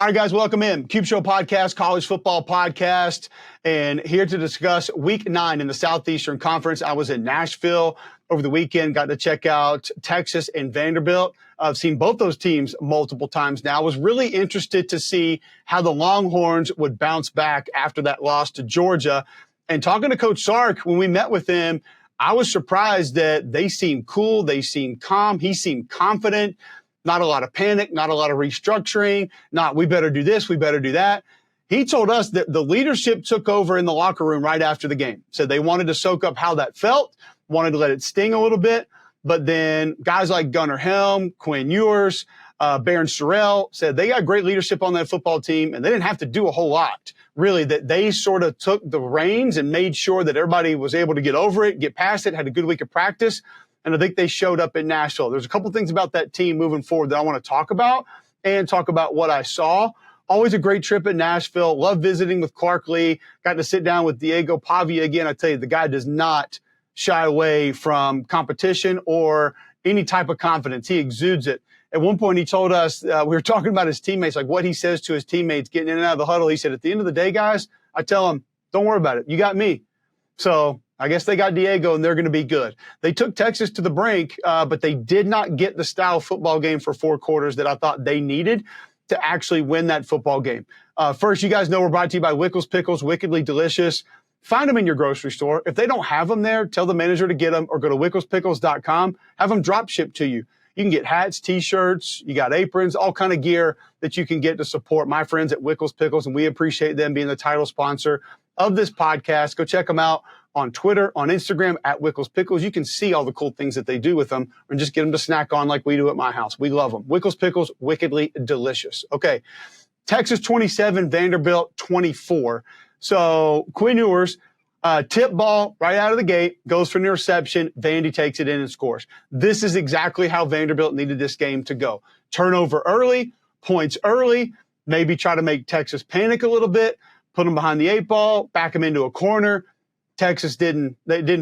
All right, guys, welcome in. Cube Show Podcast, college football podcast, and here to discuss Week 9 in the Southeastern Conference. I was in Nashville over the weekend, got to check out Texas and Vanderbilt. I've seen both those teams multiple times now. I was really interested to see how the Longhorns would bounce back after that loss to Georgia. And talking to Coach Sark, when we met with him, I was surprised that they seemed cool, they seemed calm, he seemed confident. Not a lot of panic, not a lot of restructuring, not we better do this, we better do that. He told us that the leadership took over in the locker room right after the game. Said they wanted to soak up how that felt, wanted to let it sting a little bit. But then guys like Gunnar Helm, Quinn Ewers, Barron Sorrell said they got great leadership on that football team, and they didn't have to do a whole lot. Really, that they sort of took the reins and made sure that everybody was able to get over it, get past it, had a good week of practice. And I think they showed up in Nashville. There's a couple things about that team moving forward that I want to talk about and talk about what I saw. Always a great trip in Nashville. Love visiting with Clark Lee. Got to sit down with Diego Pavia again. I tell you, the guy does not shy away from competition or any type of confidence. He exudes it. At one point, he told us, we were talking about his teammates, like what he says to his teammates getting in and out of the huddle. He said, at the end of the day, guys, I tell them, don't worry about it. You got me. So I guess they got Diego, and they're going to be good. They took Texas to the brink, but they did not get the style football game for 4 quarters that I thought they needed to actually win that football game. First, you guys know we're brought to you by Wickles Pickles, wickedly delicious. Find them in your grocery store. If they don't have them there, tell the manager to get them or go to wicklespickles.com. Have them drop shipped to you. You can get hats, T-shirts, you got aprons, all kind of gear that you can get to support my friends at Wickles Pickles, and we appreciate them being the title sponsor of this podcast. Go check them out on Twitter, on Instagram, at Wickles Pickles. You can see all the cool things that they do with them and just get them to snack on like we do at my house. We love them. Wickles Pickles, wickedly delicious. Okay, Texas 27, Vanderbilt 24. So Quinn Ewers, tip ball right out of the gate, goes for an interception. Vandy takes it in and scores. This is exactly how Vanderbilt needed this game to go. Turnover early, points early, maybe try to make Texas panic a little bit, put them behind the 8 ball, back them into a corner. Texas didn't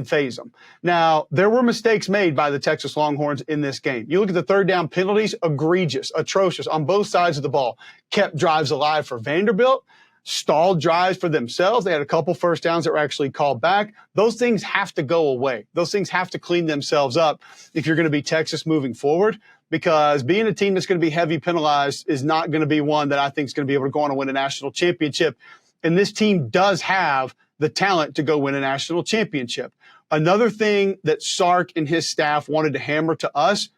phase them. Now, there were mistakes made by the Texas Longhorns in this game. You look at the third down penalties, egregious, atrocious on both sides of the ball. Kept drives alive for Vanderbilt, stalled drives for themselves. They had a couple first downs that were actually called back. Those things have to go away. Those things have to clean themselves up if you're going to be Texas moving forward, because being a team that's going to be heavy penalized is not going to be one that I think is going to be able to go on and win a national championship. And this team does have the talent to go win a national championship. Another thing that Sark and his staff wanted to hammer to us,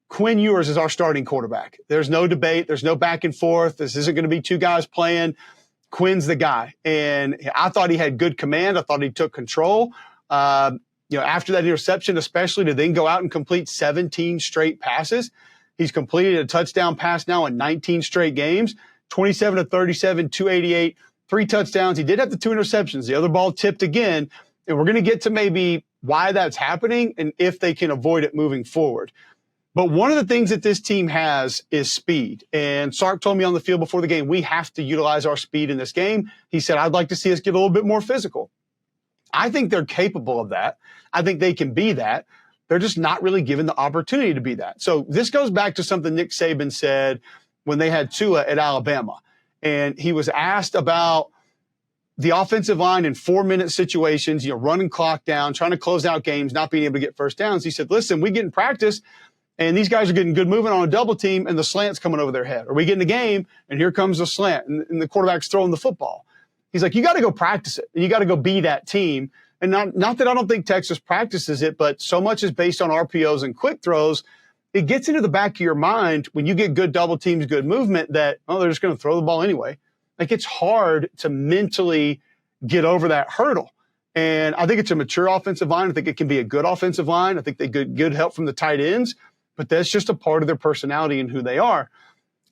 Quinn Ewers is our starting quarterback. There's no debate. There's no back and forth. This isn't going to be 2 guys playing. Quinn's the guy. And I thought he had good command. I thought he took control. After that interception, especially to then go out and complete 17 straight passes. He's completed a touchdown pass now in 19 straight games, 27 of 37, 288, 3 touchdowns. He did have the 2 interceptions. The other ball tipped again. And we're going to get to maybe why that's happening and if they can avoid it moving forward. But one of the things that this team has is speed. And Sark told me on the field before the game, we have to utilize our speed in this game. He said, I'd like to see us get a little bit more physical. I think they're capable of that. I think they can be that. They're just not really given the opportunity to be that. So this goes back to something Nick Saban said when they had Tua at Alabama. And he was asked about the offensive line in 4-minute situations, running clock down, trying to close out games, not being able to get first downs. He said, listen, we get in practice and these guys are getting good movement on a double team and the slant's coming over their head. Or we get in the game and here comes the slant and the quarterback's throwing the football. He's like, you got to go practice it and you got to go be that team. And not that I don't think Texas practices it, but so much is based on RPOs and quick throws. It gets into the back of your mind when you get good double teams, good movement that, they're just going to throw the ball anyway. Like it's hard to mentally get over that hurdle. And I think it's a mature offensive line. I think it can be a good offensive line. I think they get good help from the tight ends, but that's just a part of their personality and who they are.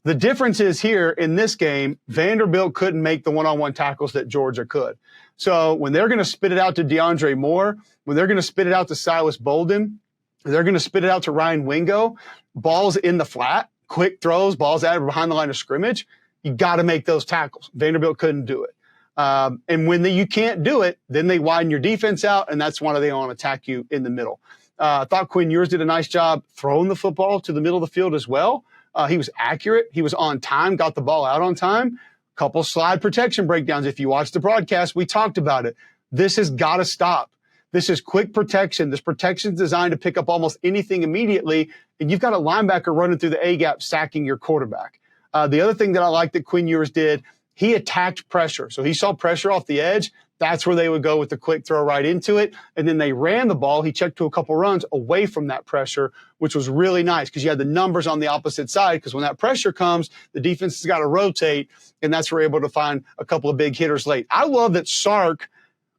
The difference is here in this game, Vanderbilt couldn't make the one-on-one tackles that Georgia could. So when they're going to spit it out to DeAndre Moore, when they're going to spit it out to Silas Bolden, they're going to spit it out to Ryan Wingo, balls in the flat, quick throws, balls out behind the line of scrimmage, you got to make those tackles. Vanderbilt couldn't do it. And when you can't do it, then they widen your defense out, and that's why they want to attack you in the middle. I thought Quinn Ewers did a nice job throwing the football to the middle of the field as well. He was accurate. He was on time, got the ball out on time. Couple slide protection breakdowns. If you watch the broadcast, we talked about it. This has got to stop. This is quick protection. This protection is designed to pick up almost anything immediately, and you've got a linebacker running through the A-gap, sacking your quarterback. The other thing that I like that Quinn Ewers did, he attacked pressure. So he saw pressure off the edge. That's where they would go with the quick throw right into it. And then they ran the ball. He checked to a couple runs away from that pressure, which was really nice because you had the numbers on the opposite side. Because when that pressure comes, the defense has got to rotate, and that's where we're able to find a couple of big hitters late. I love that Sark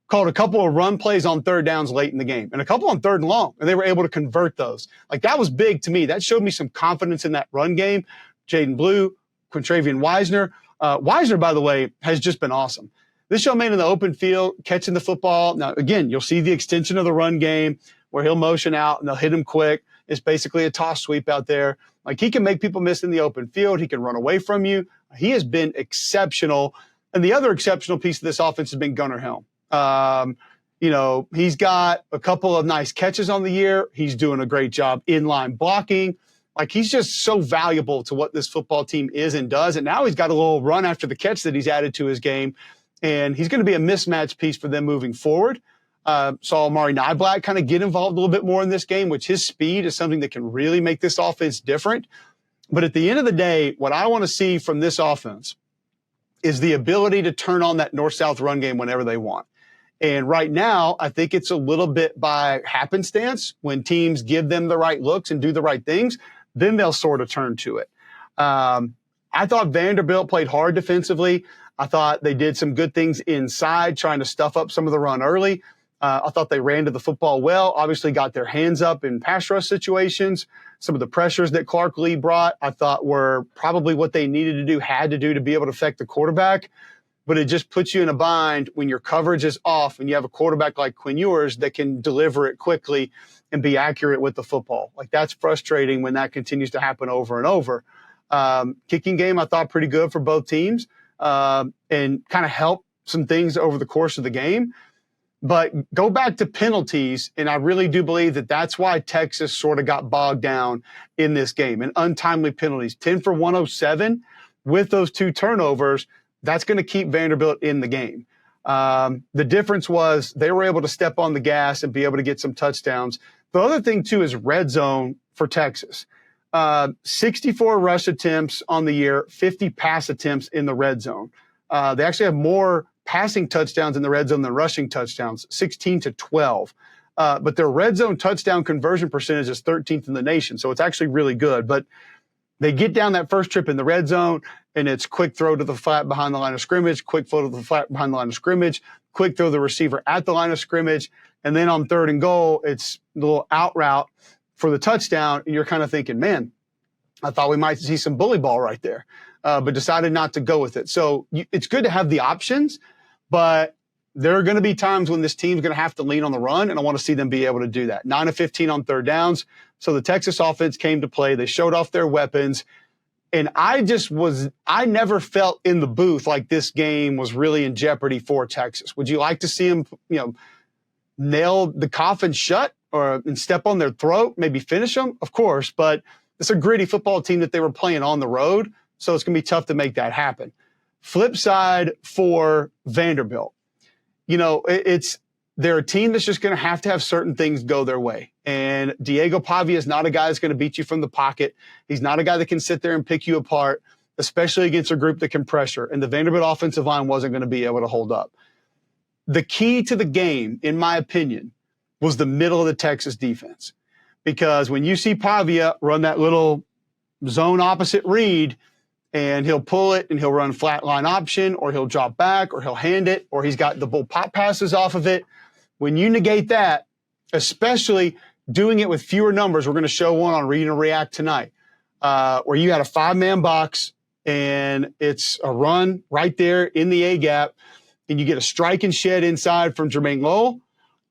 called a couple of run plays on third downs late in the game and a couple on third and long, and they were able to convert those. Like, that was big to me. That showed me some confidence in that run game. Jaden Blue, Quintravian Wisner. Wisner, by the way, has just been awesome. This young man in the open field, catching the football. Now, again, you'll see the extension of the run game where he'll motion out and they'll hit him quick. It's basically a toss sweep out there. Like, he can make people miss in the open field. He can run away from you. He has been exceptional. And the other exceptional piece of this offense has been Gunnar Helm. He's got a couple of nice catches on the year. He's doing a great job inline blocking. Like, he's just so valuable to what this football team is and does. And now he's got a little run after the catch that he's added to his game. And he's going to be a mismatch piece for them moving forward. Saw Amari Nyblack kind of get involved a little bit more in this game, which his speed is something that can really make this offense different. But at the end of the day, what I want to see from this offense is the ability to turn on that north-south run game whenever they want. And right now, I think it's a little bit by happenstance. When teams give them the right looks and do the right things, then they'll sort of turn to it. I thought Vanderbilt played hard defensively. I thought they did some good things inside, trying to stuff up some of the run early. I thought they ran to the football well, obviously got their hands up in pass rush situations. Some of the pressures that Clark Lee brought, I thought were probably what they needed to do, had to do to be able to affect the quarterback. But it just puts you in a bind when your coverage is off and you have a quarterback like Quinn Ewers that can deliver it quickly and be accurate with the football. Like, that's frustrating when that continues to happen over and over. Kicking game, I thought pretty good for both teams. And kind of help some things over the course of the game. But go back to penalties, and I really do believe that that's why Texas sort of got bogged down in this game. And untimely penalties, 10 for 107 with those 2 turnovers, that's going to keep Vanderbilt in the game. The difference was they were able to step on the gas and be able to get some touchdowns. The other thing, too, is red zone for Texas. 64 rush attempts on the year, 50 pass attempts in the red zone. They actually have more passing touchdowns in the red zone than rushing touchdowns, 16-12. But their red zone touchdown conversion percentage is 13th in the nation, so it's actually really good. But they get down that first trip in the red zone, and it's quick throw to the flat behind the line of scrimmage, quick throw to the flat behind the line of scrimmage, quick throw to the receiver at the line of scrimmage, and then on 3rd and goal, it's the little out route for the touchdown, and you're kind of thinking, man, I thought we might see some bully ball right there, but decided not to go with it. So it's good to have the options, but there are going to be times when this team's going to have to lean on the run, and I want to see them be able to do that. 9 of 15 on third downs. So the Texas offense came to play. They showed off their weapons, and I never felt in the booth like this game was really in jeopardy for Texas. Would you like to see them, nail the coffin shut and step on their throat, maybe finish them? Of course, but it's a gritty football team that they were playing on the road, so it's going to be tough to make that happen. Flip side for Vanderbilt. They're a team that's just going to have certain things go their way. And Diego Pavia is not a guy that's going to beat you from the pocket. He's not a guy that can sit there and pick you apart, especially against a group that can pressure. And the Vanderbilt offensive line wasn't going to be able to hold up. The key to the game, in my opinion, was the middle of the Texas defense. Because when you see Pavia run that little zone opposite read, and he'll pull it and he'll run flat line option, or he'll drop back, or he'll hand it, or he's got the bull pop passes off of it. When you negate that, especially doing it with fewer numbers, we're going to show one on Read and React tonight, where you had a 5-man box and it's a run right there in the A gap, and you get a strike and shed inside from Jermaine Lowell.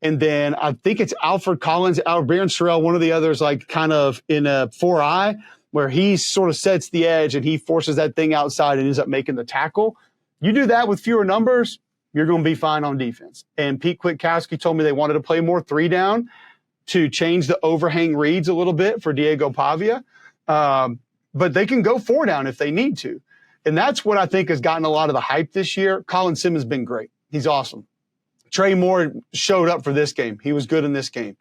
And then I think it's Alfred Collins, Baron Sorrell, one of the others, like kind of in a 4-eye, where he sort of sets the edge and he forces that thing outside and ends up making the tackle. You do that with fewer numbers, you're going to be fine on defense. And Pete Kwiatkowski told me they wanted to play more 3-down to change the overhang reads a little bit for Diego Pavia. but they can go 4 down if they need to. And that's what I think has gotten a lot of the hype this year. Colin Simmons has been great. He's awesome. Trey Moore showed up for this game. He was good in this game.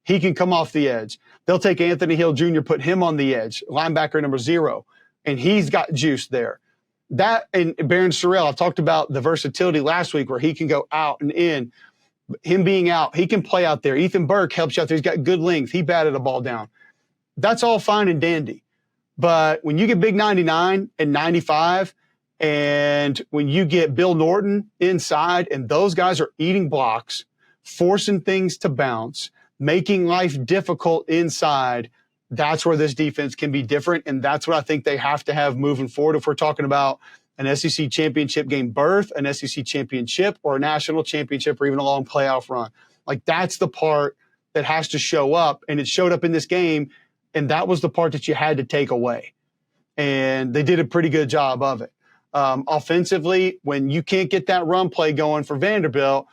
He can come off the edge. They'll take Anthony Hill Jr., put him on the edge, linebacker number 0, and he's got juice there. That and Baron Sorrell, I talked about the versatility last week where he can go out and in. Him being out, he can play out there. Ethan Burke helps you out there. He's got good length. He batted a ball down. That's all fine and dandy. But when you get Big 99 and 95, and when you get Bill Norton inside, and those guys are eating blocks, forcing things to bounce, making life difficult inside, that's where this defense can be different. And that's what I think they have to have moving forward if we're talking about an SEC championship game berth, an SEC championship, or a national championship, or even a long playoff run. Like, that's the part that has to show up. And it showed up in this game. And that was the part that you had to take away. And they did a pretty good job of it. Offensively, when you can't get that run play going for Vanderbilt,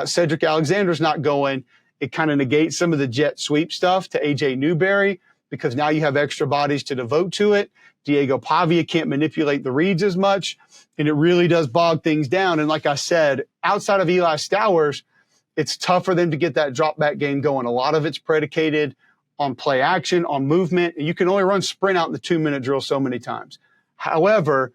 Cedric Alexander's not going. It kind of negates some of the jet sweep stuff to A.J. Newberry because now you have extra bodies to devote to it. Diego Pavia can't manipulate the reads as much, and it really does bog things down. And like I said, outside of Eli Stowers, it's tough for them to get that drop back game going. A lot of it's predicated on play action, on movement. And you can only run sprint out in the 2-minute drill so many times. However,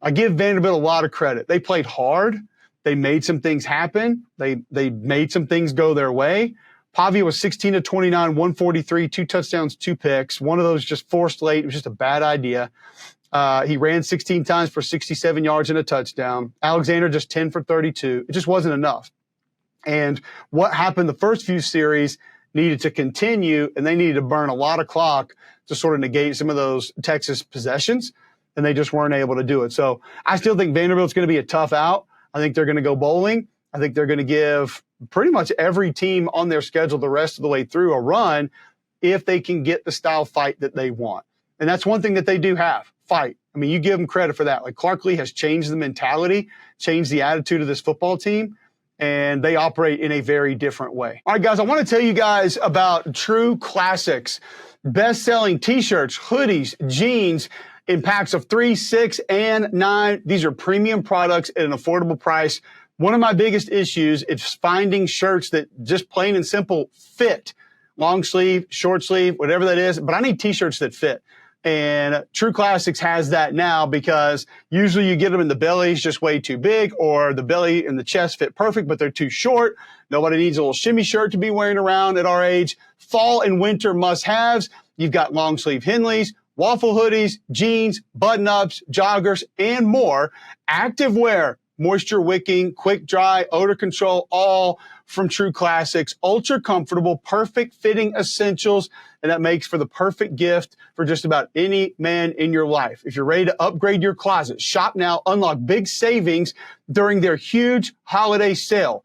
I give Vanderbilt a lot of credit. They played hard. They made some things happen. They made some things go their way. Pavia was 16 of 29, 143, 2 touchdowns, 2 picks. One of those just forced late. It was just a bad idea. He ran 16 times for 67 yards and a touchdown. Alexander just 10 for 32. It just wasn't enough. And what happened the first few series needed to continue, and they needed to burn a lot of clock to sort of negate some of those Texas possessions, and they just weren't able to do it. So I still think Vanderbilt's going to be a tough out. I think they're going to go bowling. I think they're going to give pretty much every team on their schedule the rest of the way through a run if they can get the style fight that they want. And that's one thing that they do have, fight. I mean, you give them credit for that. Like, Clark Lee has changed the mentality, changed the attitude of this football team, and they operate in a very different way. All right, guys, I want to tell you guys about True Classics. Best-selling T-shirts, hoodies, jeans, in packs of 3, 6, and 9. These are premium products at an affordable price. One of my biggest issues is finding shirts that just plain and simple fit. Long sleeve, short sleeve, whatever that is. But I need T-shirts that fit. And True Classics has that now because usually you get them and the belly's just way too big, or the belly and the chest fit perfect, but they're too short. Nobody needs a little shimmy shirt to be wearing around at our age. Fall and winter must-haves. You've got long sleeve Henleys, waffle hoodies, jeans, button-ups, joggers, and more. Activewear, moisture wicking, quick dry, odor control, all from True Classics. Ultra comfortable, perfect fitting essentials, and that makes for the perfect gift for just about any man in your life. If you're ready to upgrade your closet, shop now, unlock big savings during their huge holiday sale.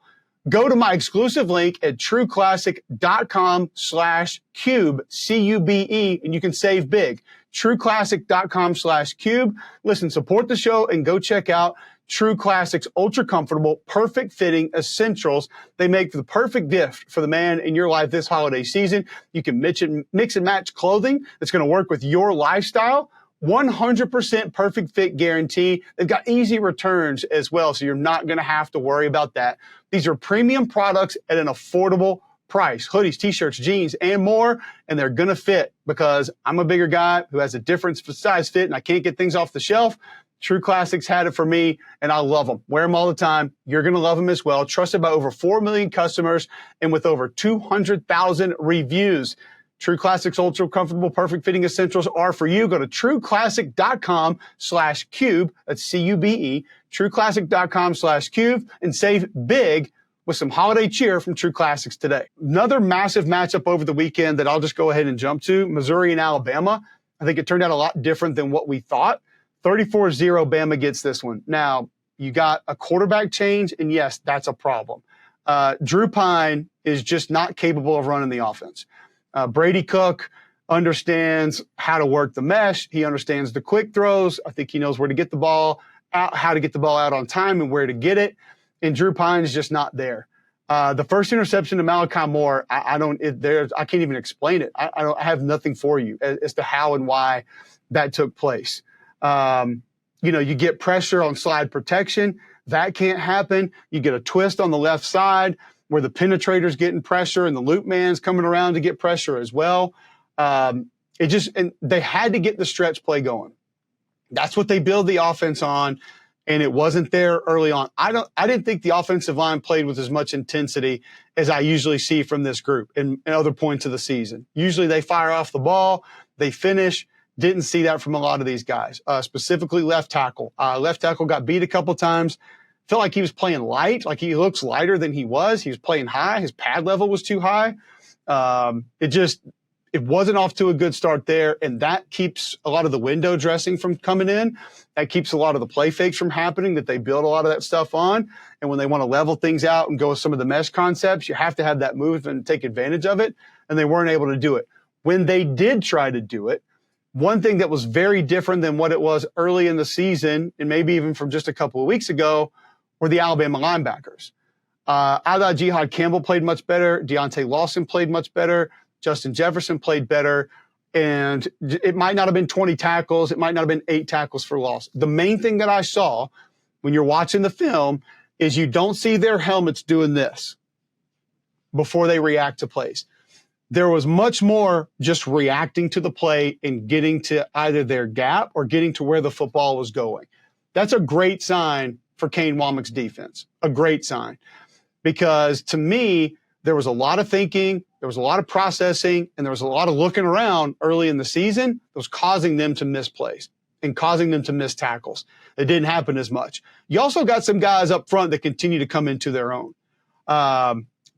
Go to my exclusive link at trueclassic.com/cube, C-U-B-E, and you can save big. trueclassic.com/cube. Listen, support the show and go check out True Classics ultra comfortable, perfect fitting essentials. They make the perfect gift for the man in your life this holiday season. You can mix and match clothing that's going to work with your lifestyle. 100% perfect fit guarantee. They've got easy returns as well, so you're not going to have to worry about that. These are premium products at an affordable price. Hoodies, T-shirts, jeans, and more, and they're going to fit because I'm a bigger guy who has a different size fit and I can't get things off the shelf. True Classics had it for me, and I love them. Wear them all the time. You're going to love them as well. Trusted by over 4 million customers and with over 200,000 reviews. True Classics ultra comfortable, perfect fitting essentials are for you. Go to trueclassic.com/cube. That's C-U-B-E. trueclassic.com/cube and save big with some holiday cheer from True Classics today. Another massive matchup over the weekend that I'll just go ahead and jump to, Missouri and Alabama. I think it turned out a lot different than what we thought. 34-0 Bama gets this one. Now, you got a quarterback change, and yes, that's a problem. Drew Pine is just not capable of running the offense. Brady Cook understands how to work the mesh. He understands the quick throws. I think he knows where to get the ball out, how to get the ball out on time and where to get it. And Drew Pine is just not there. The first interception to Malachi Moore, I can't even explain it. I have nothing for you as to how and why that took place. You get pressure on slide protection. That can't happen. You get a twist on the left side where the penetrator's getting pressure and the loop man's coming around to get pressure as well. And they had to get the stretch play going. That's what they build the offense on, and it wasn't there early on. I didn't think the offensive line played with as much intensity as I usually see from this group in other points of the season. Usually they fire off the ball, they finish. Didn't see that from a lot of these guys, specifically left tackle. Left tackle got beat a couple times. Felt like he was playing light, like he looks lighter than he was. He was playing high. His pad level was too high. It wasn't off to a good start there, and that keeps a lot of the window dressing from coming in. That keeps a lot of the play fakes from happening that they build a lot of that stuff on. And when they want to level things out and go with some of the mesh concepts, you have to have that move and take advantage of it, and they weren't able to do it. When they did try to do it, one thing that was very different than what it was early in the season, and maybe even from just a couple of weeks ago, were the Alabama linebackers. I thought Jihad Campbell played much better. Deontay Lawson played much better. Justin Jefferson played better. And it might not have been 20 tackles. It might not have been 8 tackles for loss. The main thing that I saw when you're watching the film is you don't see their helmets doing this before they react to plays. There was much more just reacting to the play and getting to either their gap or getting to where the football was going. That's a great sign for Kane Womack's defense, a great sign. Because to me, there was a lot of thinking, there was a lot of processing, and there was a lot of looking around early in the season that was causing them to miss plays and causing them to miss tackles. It didn't happen as much. You also got some guys up front that continue to come into their own.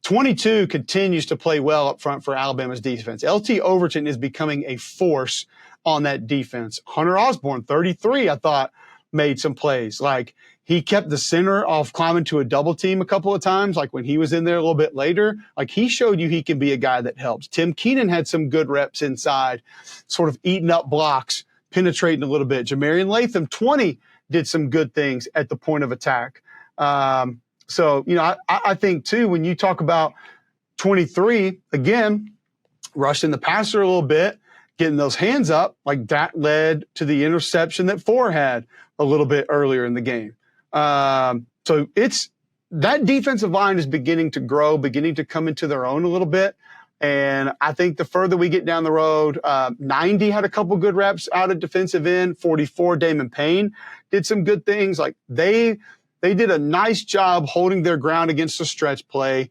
22 continues to play well up front for Alabama's defense. LT Overton is becoming a force on that defense. Hunter Osborne, 33, I thought, made some plays. Like, he kept the center off climbing to a double team a couple of times, like when he was in there a little bit later. Like, he showed you he can be a guy that helps. Tim Keenan had some good reps inside, sort of eating up blocks, penetrating a little bit. Jamarian Latham, 20, did some good things at the point of attack. So, I think, too, when you talk about 23, again, rushing the passer a little bit, getting those hands up, like that led to the interception that Four had a little bit earlier in the game. So that defensive line is beginning to grow, beginning to come into their own a little bit. And I think the further we get down the road, 90 had a couple good reps out of defensive end, 44, Damon Payne did some good things. Like, they did a nice job holding their ground against the stretch play,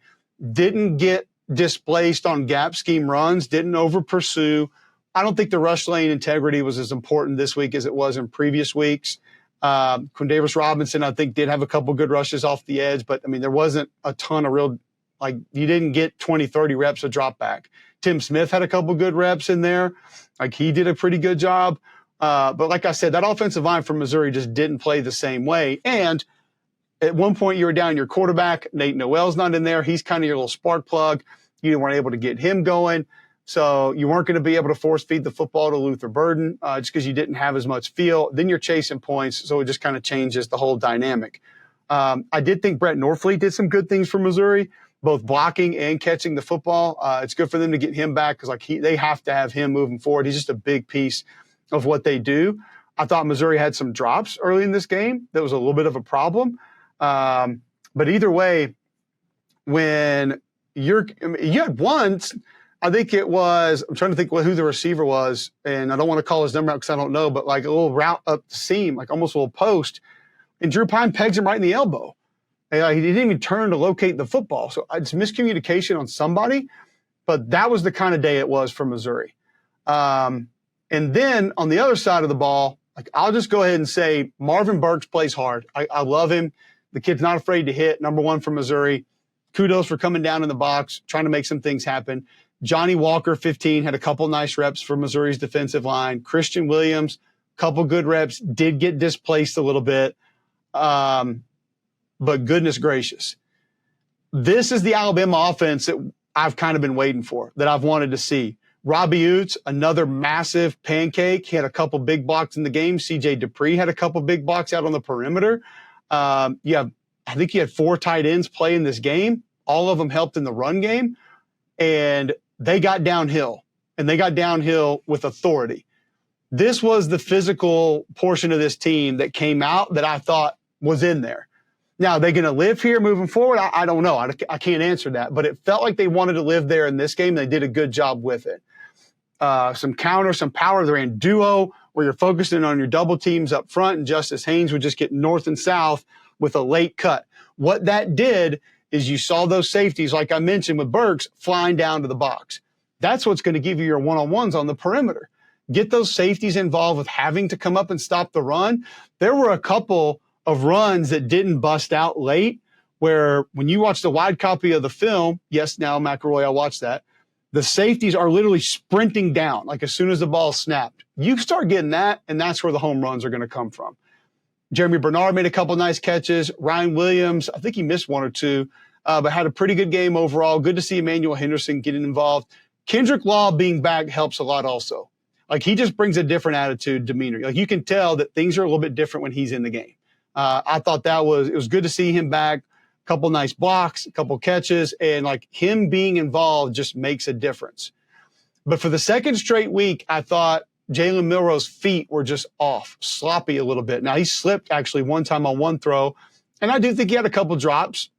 didn't get displaced on gap scheme runs, didn't over pursue. I don't think the rush lane integrity was as important this week as it was in previous weeks. Quindavis Robinson, I think, did have a couple good rushes off the edge, but there wasn't a ton of real, you didn't get 20, 30 reps of drop back. Tim Smith had a couple good reps in there. Like, he did a pretty good job. But like I said, that offensive line from Missouri just didn't play the same way. And at one point, you were down your quarterback. Nate Noel's not in there. He's kind of your little spark plug. You weren't able to get him going. So you weren't going to be able to force feed the football to Luther Burden just because you didn't have as much feel. Then you're chasing points, so it just kind of changes the whole dynamic. I did think Brett Norfleet did some good things for Missouri, both blocking and catching the football. It's good for them to get him back because they have to have him moving forward. He's just a big piece of what they do. I thought Missouri had some drops early in this game. That was a little bit of a problem. But either way, when you had one, I think it was, I'm trying to think who the receiver was, and I don't want to call his number out because I don't know, but like a little route up the seam, like almost a little post, and Drew Pine pegs him right in the elbow. And he didn't even turn to locate the football. So it's miscommunication on somebody, but that was the kind of day it was for Missouri. And then on the other side of the ball, like, I'll just go ahead and say Marvin Burks plays hard. I love him. The kid's not afraid to hit. Number one for Missouri. Kudos for coming down in the box, trying to make some things happen. Johnny Walker, 15, had a couple nice reps for Missouri's defensive line. Christian Williams, couple good reps, did get displaced a little bit. But goodness gracious. This is the Alabama offense that I've kind of been waiting for, that I've wanted to see. Robbie Oots, another massive pancake. He had a couple big blocks in the game. C.J. Dupree had a couple big blocks out on the perimeter. I think he had 4 tight ends play in this game. All of them helped in the run game. And they got downhill. And they got downhill with authority. This was the physical portion of this team that came out that I thought was in there. Now, are they going to live here moving forward? I don't know. I can't answer that. But it felt like they wanted to live there in this game. They did a good job with it. Some counter, some power. They ran duo where you're focusing on your double teams up front, and Justice Haynes would just get north and south with a late cut. What that did is you saw those safeties, like I mentioned with Burks, flying down to the box. That's what's going to give you your one-on-ones on the perimeter. Get those safeties involved with having to come up and stop the run. There were a couple of runs that didn't bust out late where when you watch the wide copy of the film, yes, now McElroy, I watched that, the safeties are literally sprinting down, like as soon as the ball snapped. You start getting that, and that's where the home runs are going to come from. Jeremy Bernard made a couple nice catches. Ryan Williams, I think he missed one or two, but had a pretty good game overall. Good to see Emmanuel Henderson getting involved. Kendrick Law being back helps a lot also. Like, he just brings a different attitude, demeanor. Like, you can tell that things are a little bit different when he's in the game. I thought it was good to see him back. A couple nice blocks, a couple catches, and like him being involved just makes a difference. But for the second straight week, I thought Jalen Milroe's feet were just off, sloppy a little bit. Now, he slipped actually one time on one throw, and I do think he had a couple drops.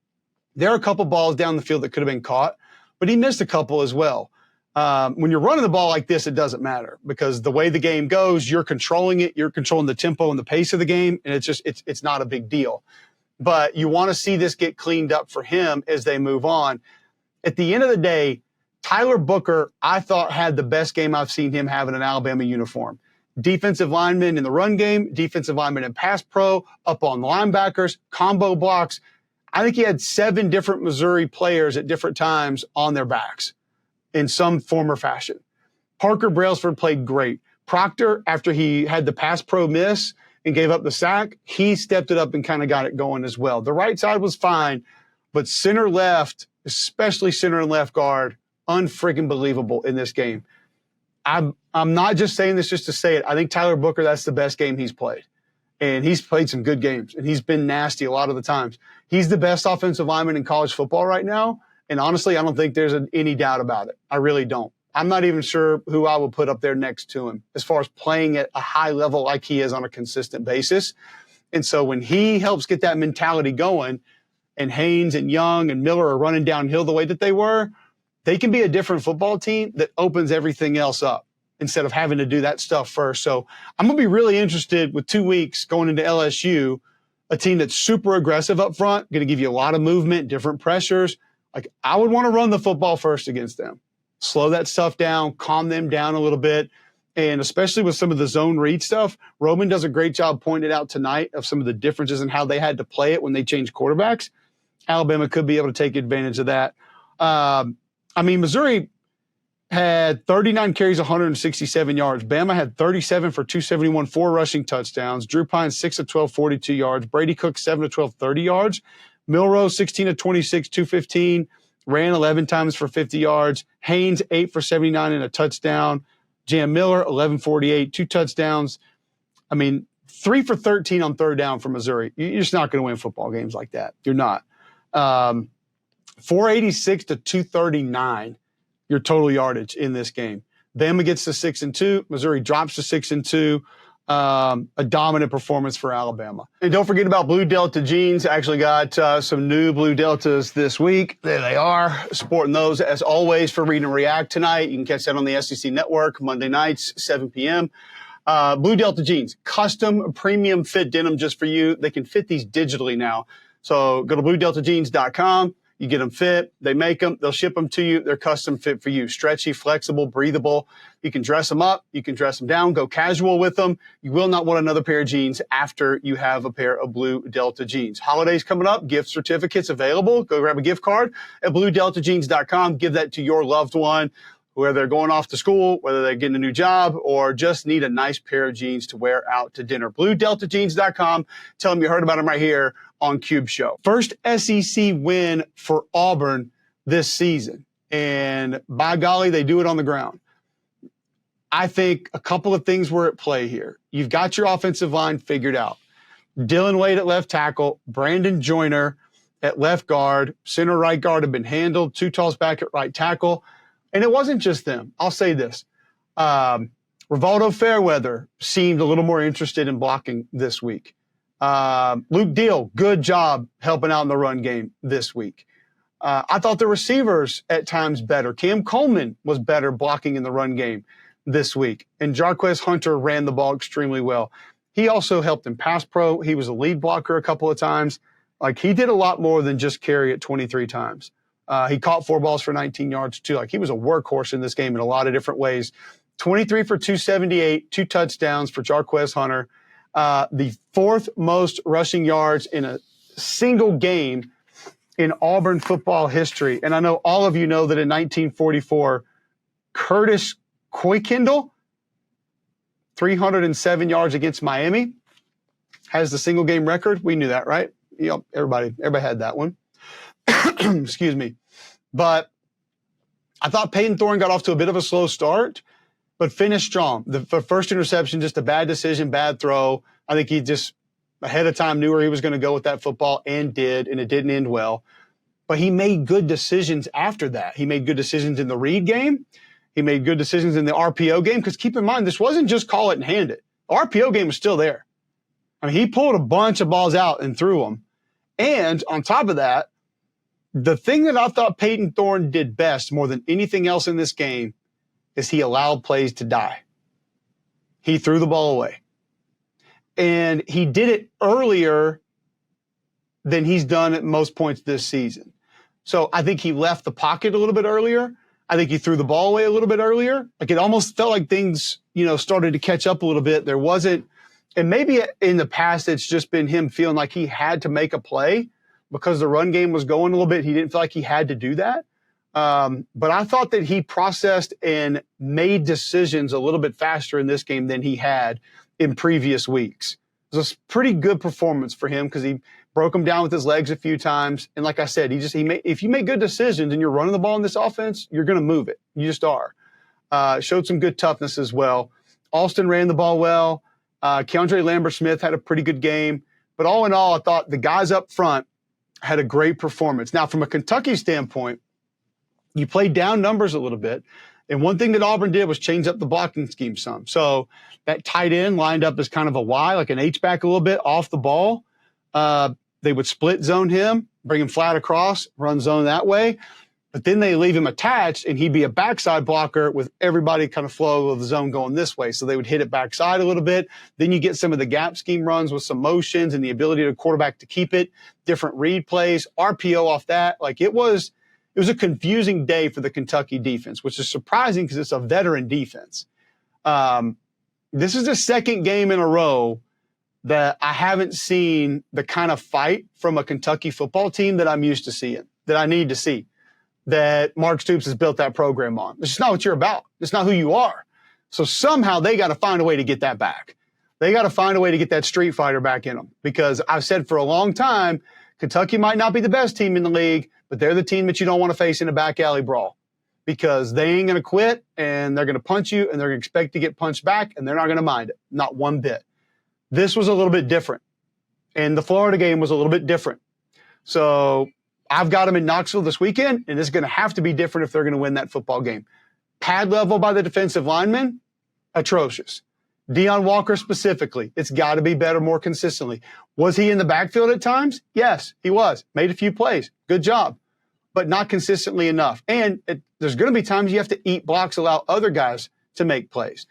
There are a couple balls down the field that could have been caught, but he missed a couple as well. When you're running the ball like this, it doesn't matter because the way the game goes, you're controlling it, you're controlling the tempo and the pace of the game, and it's not a big deal. But you want to see this get cleaned up for him as they move on. At the end of the day, Tyler Booker, I thought, had the best game I've seen him have in an Alabama uniform. Defensive lineman in the run game, defensive lineman in pass pro, up on linebackers, combo blocks. I think he had 7 different Missouri players at different times on their backs in some form or fashion. Parker Brailsford played great. Proctor, after he had the pass pro miss and gave up the sack, he stepped it up and kind of got it going as well. The right side was fine, but center left, especially center and left guard, unfreaking believable in this game. I'm not just saying this just to say it. I think Tyler Booker, that's the best game he's played. And he's played some good games, and he's been nasty a lot of the times. He's the best offensive lineman in college football right now, and honestly, I don't think there's any doubt about it. I really don't. I'm not even sure who I would put up there next to him as far as playing at a high level like he is on a consistent basis. And so when he helps get that mentality going, and Haynes and Young and Miller are running downhill the way that they were, they can be a different football team that opens everything else up instead of having to do that stuff first. So I'm going to be really interested with 2 weeks going into LSU, a team that's super aggressive up front, going to give you a lot of movement, different pressures. Like, I would want to run the football first against them. Slow that stuff down, calm them down a little bit. And especially with some of the zone read stuff, Roman does a great job pointing out tonight of some of the differences in how they had to play it when they changed quarterbacks. Alabama could be able to take advantage of that. Missouri had 39 carries, 167 yards. Bama had 37 for 271, 4 rushing touchdowns. Drew Pine, 6 of 12, 42 yards. Brady Cook, 7 of 12, 30 yards. Milroe, 16 of 26, 215. Ran 11 times for 50 yards. Haynes, 8 for 79 and a touchdown. Jam Miller, 11-48, 2 touchdowns. 3 for 13 on third down for Missouri. You're just not going to win football games like that. You're not. 486 to 239, your total yardage in this game. Bama gets to 6-2. Missouri drops to 6-2. A dominant performance for Alabama. And don't forget about Blue Delta jeans. I actually got some new Blue Deltas this week. There they are, sporting those as always for Read and React tonight. You can catch that on the SEC Network Monday nights, 7 p.m. Blue Delta jeans, custom premium fit denim just for you. They can fit these digitally now. So go to bluedeltajeans.com. You get them fit. They make them. They'll ship them to you. They're custom fit for you. Stretchy, flexible, breathable. You can dress them up. You can dress them down. Go casual with them. You will not want another pair of jeans after you have a pair of Blue Delta jeans. Holidays coming up. Gift certificates available. Go grab a gift card at bluedeltajeans.com. Give that to your loved one, whether they're going off to school, whether they're getting a new job, or just need a nice pair of jeans to wear out to dinner. BlueDeltaJeans.com. Tell them you heard about them right here on Cube Show. First SEC win for Auburn this season. And by golly, they do it on the ground. I think a couple of things were at play here. You've got your offensive line figured out. Dylan Wade at left tackle, Brandon Joyner at left guard, center right guard have been handled, Tutal's back at right tackle. And it wasn't just them. I'll say this. Rivaldo Fairweather seemed a little more interested in blocking this week. Luke Deal, good job helping out in the run game this week. I thought the receivers at times better. Cam Coleman was better blocking in the run game this week. And Jarquez Hunter ran the ball extremely well. He also helped in pass pro. He was a lead blocker a couple of times. Like, he did a lot more than just carry it 23 times. He caught 4 balls for 19 yards too. Like, he was a workhorse in this game in a lot of different ways. 23 for 278, 2 touchdowns for Jarquez Hunter. The 4th most rushing yards in a single game in Auburn football history. And I know all of you know that in 1944, Curtis Kuykendall, 307 yards against Miami, has the single game record. We knew that, right? You know, everybody had that one. Excuse me. But I thought Peyton Thorne got off to a bit of a slow start, but finished strong. The first interception, just a bad decision, bad throw. I think he just ahead of time knew where he was going to go with that football and did, and it didn't end well. But he made good decisions after that. He made good decisions in the read game. He made good decisions in the RPO game, because keep in mind, this wasn't just call it and hand it. The RPO game was still there. I mean, he pulled a bunch of balls out and threw them. And on top of that, the thing that I thought Peyton Thorne did best more than anything else in this game is he allowed plays to die. He threw the ball away. And he did it earlier than he's done at most points this season. So I think he left the pocket a little bit earlier. I think he threw the ball away a little bit earlier. Like, it almost felt like things, started to catch up a little bit. There wasn't, and maybe in the past it's just been him feeling like he had to make a play because the run game was going a little bit. He didn't feel like he had to do that. But I thought that he processed and made decisions a little bit faster in this game than he had in previous weeks. It was a pretty good performance for him because he broke him down with his legs a few times. And like I said, if you make good decisions and you're running the ball in this offense, you're going to move it. You just are. Showed some good toughness as well. Alston ran the ball well. Keandre Lambert-Smith had a pretty good game. But all in all, I thought the guys up front had a great performance. Now, from a Kentucky standpoint, you played down numbers a little bit. And one thing that Auburn did was change up the blocking scheme some. So that tight end lined up as kind of a Y, like an H-back a little bit off the ball. They would split zone him, bring him flat across, run zone that way. But then they leave him attached, and he'd be a backside blocker with everybody kind of flow of the zone going this way. So they would hit it backside a little bit. Then you get some of the gap scheme runs with some motions and the ability of the quarterback to keep it, different read plays, RPO off that. Like, it was a confusing day for the Kentucky defense, which is surprising because it's a veteran defense. This is the second game in a row that I haven't seen the kind of fight from a Kentucky football team that I'm used to seeing, that I need to see, that Mark Stoops has built that program on. It's just not what you're about. It's not who you are. So somehow they got to find a way to get that back. They got to find a way to get that street fighter back in them, because I've said for a long time, Kentucky might not be the best team in the league, but they're the team that you don't want to face in a back alley brawl, because they ain't going to quit, and they're going to punch you, and they're going to expect to get punched back, and they're not going to mind it. Not one bit. This was a little bit different, and the Florida game was a little bit different. So I've got them in Knoxville this weekend, and it's going to have to be different if they're going to win that football game. Pad level by the defensive linemen, atrocious. Deion Walker specifically, it's got to be better more consistently. Was he in the backfield at times? Yes, he was. Made a few plays. Good job. But not consistently enough. And there's going to be times you have to eat blocks, allow other guys to make plays.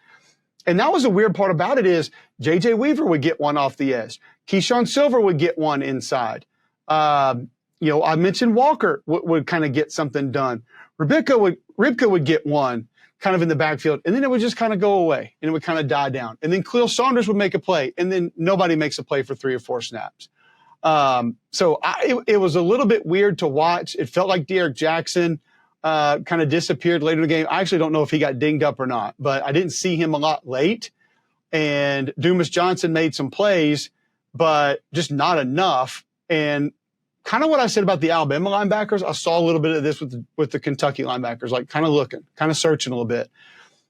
And that was the weird part about it is J.J. Weaver would get one off the edge. Keyshawn Silver would get one inside. I mentioned Walker would kind of get something done. Ribka would get one kind of in the backfield, and then it would just kind of go away, and it would kind of die down. And then Khalil Saunders would make a play, and then nobody makes a play for 3 or 4 snaps. It was a little bit weird to watch. It felt like Derek Jackson kind of disappeared later in the game. I actually don't know if he got dinged up or not, but I didn't see him a lot late. And Dumas Johnson made some plays, but just not enough. And kind of what I said about the Alabama linebackers, I saw a little bit of this with the Kentucky linebackers, like kind of looking, kind of searching a little bit.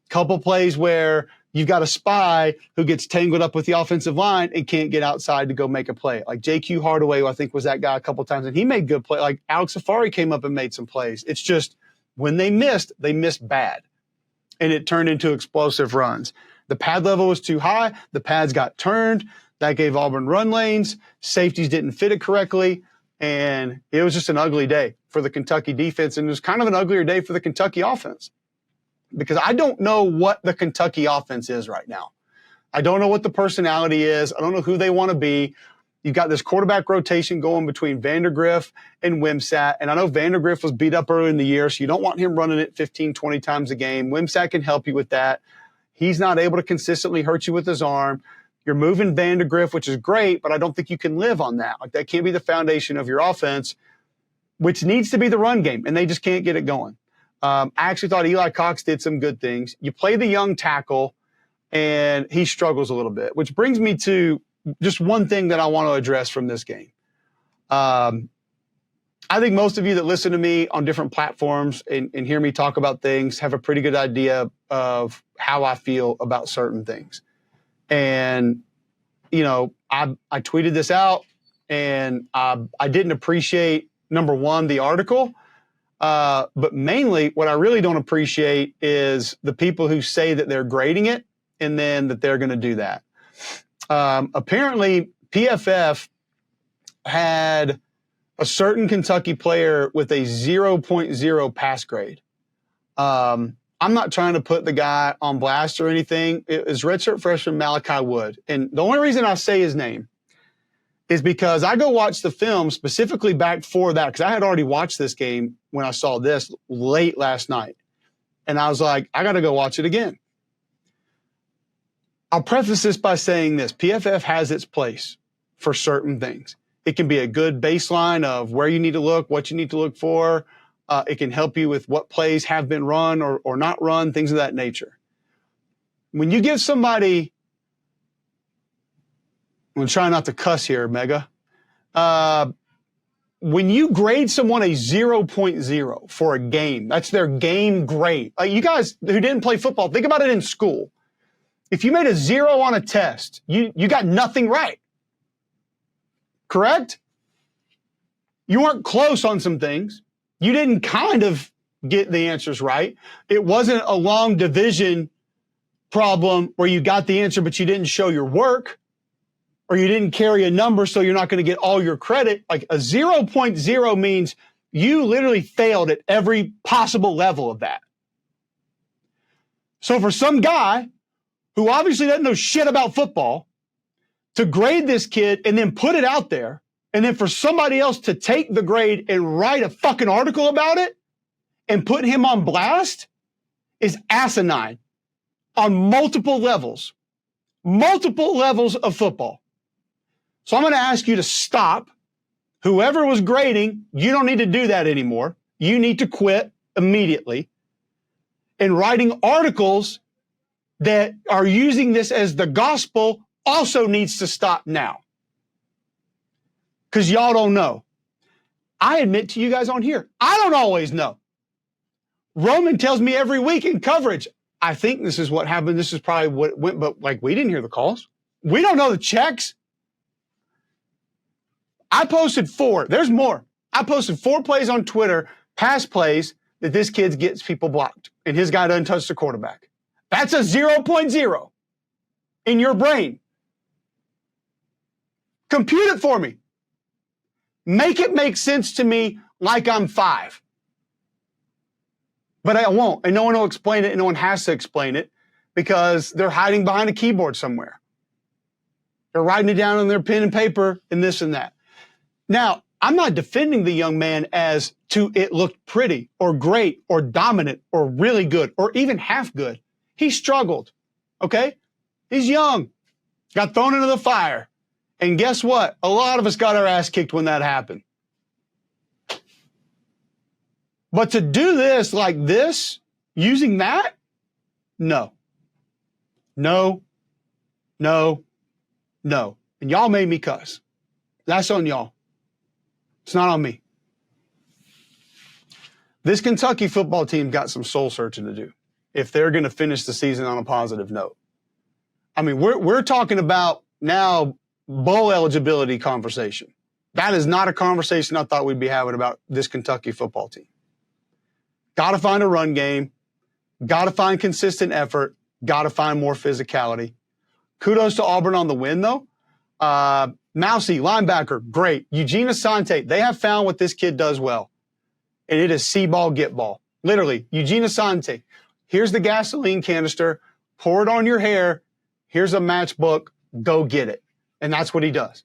Couple plays where you've got a spy who gets tangled up with the offensive line and can't get outside to go make a play. Like J.Q. Hardaway, who I think was that guy a couple times, and he made good play. Like Alex Safari came up and made some plays. It's just when they missed bad. And it turned into explosive runs. The pad level was too high. The pads got turned. That gave Auburn run lanes. Safeties didn't fit it correctly. And it was just an ugly day for the Kentucky defense. And it was kind of an uglier day for the Kentucky offense. Because I don't know what the Kentucky offense is right now. I don't know what the personality is. I don't know who they want to be. You've got this quarterback rotation going between Vanderbilt and Wimsatt. And I know Vanderbilt was beat up early in the year, so you don't want him running it 15, 20 times a game. Wimsatt can help you with that. He's not able to consistently hurt you with his arm. You're moving Vanderbilt, which is great, but I don't think you can live on that. Like, that can't be the foundation of your offense, which needs to be the run game, and they just can't get it going. I actually thought Eli Cox did some good things. You play the young tackle, and he struggles a little bit, which brings me to just one thing that I want to address from this game. I think most of you that listen to me on different platforms and hear me talk about things have a pretty good idea of how I feel about certain things. And, you know, I tweeted this out, and I didn't appreciate, number one, the article. But mainly what I really don't appreciate is the people who say that they're grading it and then that they're going to do that. Apparently, PFF had a certain Kentucky player with a 0.0 pass grade. I'm not trying to put the guy on blast or anything. It was redshirt freshman Malachi Wood. And the only reason I say his name is because I go watch the film specifically back for that, because I had already watched this game when I saw this late last night. And I was like, I got to go watch it again. I'll preface this by saying this. PFF has its place for certain things. It can be a good baseline of where you need to look, what you need to look for. It can help you with what plays have been run or not run, things of that nature. When you give somebody, I'm going to try not to cuss here, Mega. When you grade someone a 0.0 for a game, that's their game grade. Like, you guys who didn't play football, think about it in school. If you made a 0 on a test, you got nothing right. Correct? You weren't close on some things. You didn't kind of get the answers right. It wasn't a long division problem where you got the answer, but you didn't show your work, or you didn't carry a number, so you're not going to get all your credit. Like, a 0.0 means you literally failed at every possible level of that. So for some guy who obviously doesn't know shit about football to grade this kid and then put it out there, and then for somebody else to take the grade and write a fucking article about it and put him on blast is asinine on multiple levels of football. So I'm going to ask you to stop. Whoever was grading, you don't need to do that anymore. You need to quit immediately. And writing articles that are using this as the gospel also needs to stop now. Because y'all don't know. I admit to you guys on here, I don't always know. Roman tells me every week in coverage, I think this is what happened. This is probably what went, but like, we didn't hear the calls. We don't know the checks. I posted 4. There's more. I posted 4 plays on Twitter, pass plays, that this kid gets people blocked, and his guy doesn't touch the quarterback. That's a 0.0 in your brain. Compute it for me. Make it make sense to me like I'm 5. But I won't, and no one will explain it, and no one has to explain it, because they're hiding behind a keyboard somewhere. They're writing it down on their pen and paper and this and that. Now, I'm not defending the young man as to it looked pretty or great or dominant or really good or even half good. He struggled, okay? He's young, got thrown into the fire. And guess what? A lot of us got our ass kicked when that happened. But to do this like this, using that, no. No, no, no. And y'all made me cuss. That's on y'all. It's not on me. This Kentucky football team got some soul searching to do if they're going to finish the season on a positive note. I mean, we're talking about now bowl eligibility conversation. That is not a conversation I thought we'd be having about this Kentucky football team. Got to find a run game. Got to find consistent effort. Got to find more physicality. Kudos to Auburn on the win, though. Mousy, linebacker, great. Eugene Asante, they have found what this kid does well. And it is see ball, get ball. Literally, Eugene Asante, here's the gasoline canister, pour it on your hair, here's a matchbook, go get it. And that's what he does.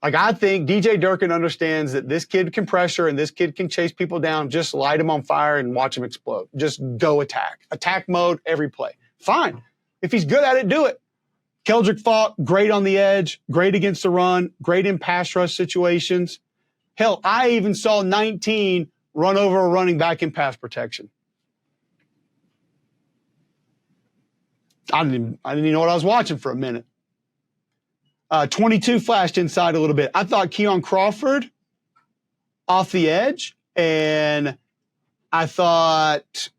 Like, I think DJ Durkin understands that this kid can pressure and this kid can chase people down. Just light him on fire and watch him explode. Just go attack. Attack mode every play. Fine. If he's good at it, do it. Keldrick Falk, great on the edge, great against the run, great in pass rush situations. Hell, I even saw 19 run over a running back in pass protection. I didn't even know what I was watching for a minute. 22 flashed inside a little bit. I thought Keon Crawford off the edge, and I thought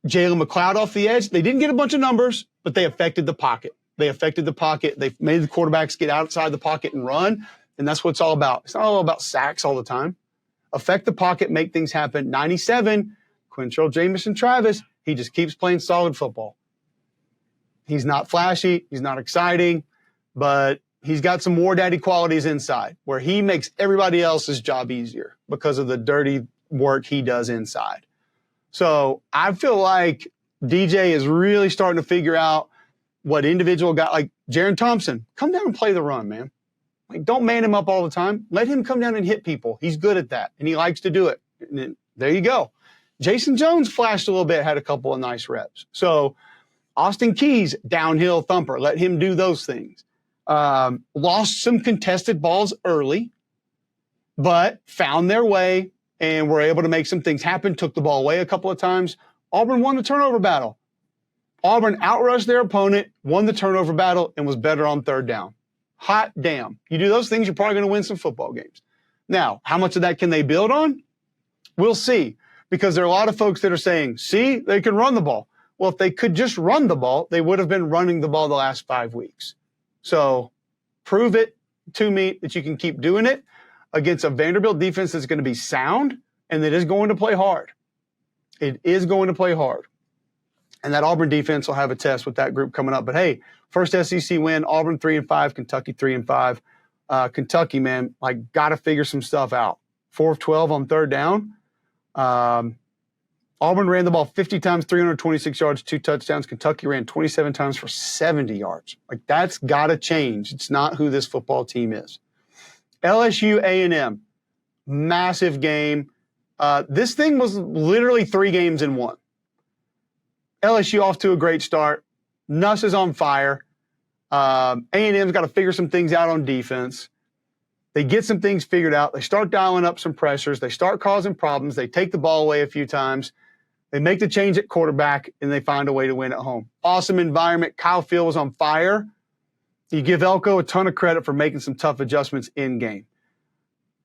Jalen McLeod off the edge. They didn't get a bunch of numbers, but they affected the pocket. They made the quarterbacks get outside the pocket and run, and that's what it's all about. It's not all about sacks all the time. Affect the pocket, make things happen. 97, Quintrell Jamison Travis, he just keeps playing solid football. He's not flashy. He's not exciting. But he's got some war daddy qualities inside where he makes everybody else's job easier because of the dirty work he does inside. So I feel like DJ is really starting to figure out what individual guy, like Jaron Thompson, come down and play the run, man. Like, don't man him up all the time. Let him come down and hit people. He's good at that, and he likes to do it. And then, there you go. Jason Jones flashed a little bit, had a couple of nice reps. So Austin Keys, downhill thumper. Let him do those things. Lost some contested balls early, but found their way and were able to make some things happen, took the ball away a couple of times. Auburn won the turnover battle. Auburn outrushed their opponent, won the turnover battle, and was better on third down. Hot damn. You do those things, you're probably going to win some football games. Now, how much of that can they build on? We'll see, because there are a lot of folks that are saying, see, they can run the ball. Well, if they could just run the ball, they would have been running the ball the last 5 weeks. So prove it to me that you can keep doing it against a Vanderbilt defense that's going to be sound and that is going to play hard. It is going to play hard. And that Auburn defense will have a test with that group coming up. But, hey, first SEC win, Auburn 3-5, Kentucky 3-5. Kentucky, man, like, got to figure some stuff out. 4 of 12 on third down. Auburn ran the ball 50 times, 326 yards, 2 touchdowns. Kentucky ran 27 times for 70 yards. Like, that's got to change. It's not who this football team is. LSU A&M, massive game. This thing was literally 3 games in one. LSU off to a great start. Nuss is on fire. A&M's got to figure some things out on defense. They get some things figured out. They start dialing up some pressures. They start causing problems. They take the ball away a few times. They make the change at quarterback, and they find a way to win at home. Awesome environment. Kyle Field was on fire. You give Elko a ton of credit for making some tough adjustments in game.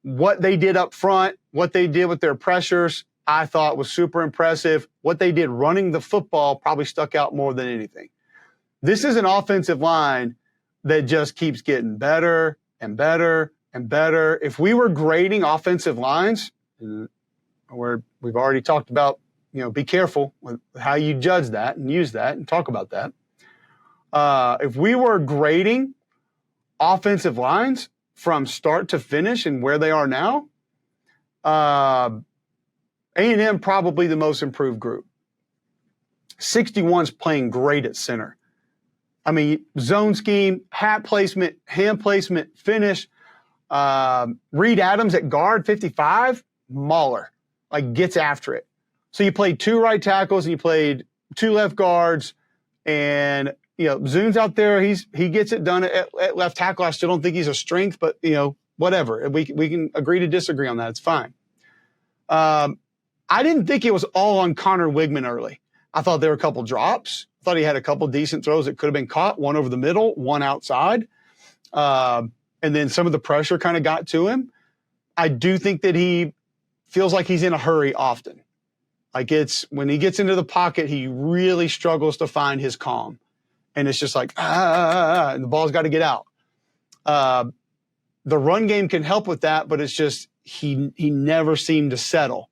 What they did up front, what they did with their pressures, I thought was super impressive. What they did running the football probably stuck out more than anything. This is an offensive line that just keeps getting better and better and better. If we were grading offensive lines, where we've already talked about, be careful with how you judge that and use that and talk about that. If we were grading offensive lines from start to finish and where they are now, A&M probably the most improved group. 61's playing great at center. I mean, zone scheme, hat placement, hand placement, finish. Reed Adams at guard, 55, mauler, like gets after it. So you played 2 right tackles and you played 2 left guards, and Zune's out there. He gets it done at left tackle. I still don't think he's a strength, but whatever. We can agree to disagree on that. It's fine. I didn't think it was all on Connor Wigman early. I thought there were a couple drops. I thought he had a couple decent throws that could have been caught, one over the middle, one outside. And then some of the pressure kind of got to him. I do think that he feels like he's in a hurry often. Like, it's when he gets into the pocket, he really struggles to find his calm. And it's just like, and the ball's got to get out. The run game can help with that, but it's just he never seemed to settle.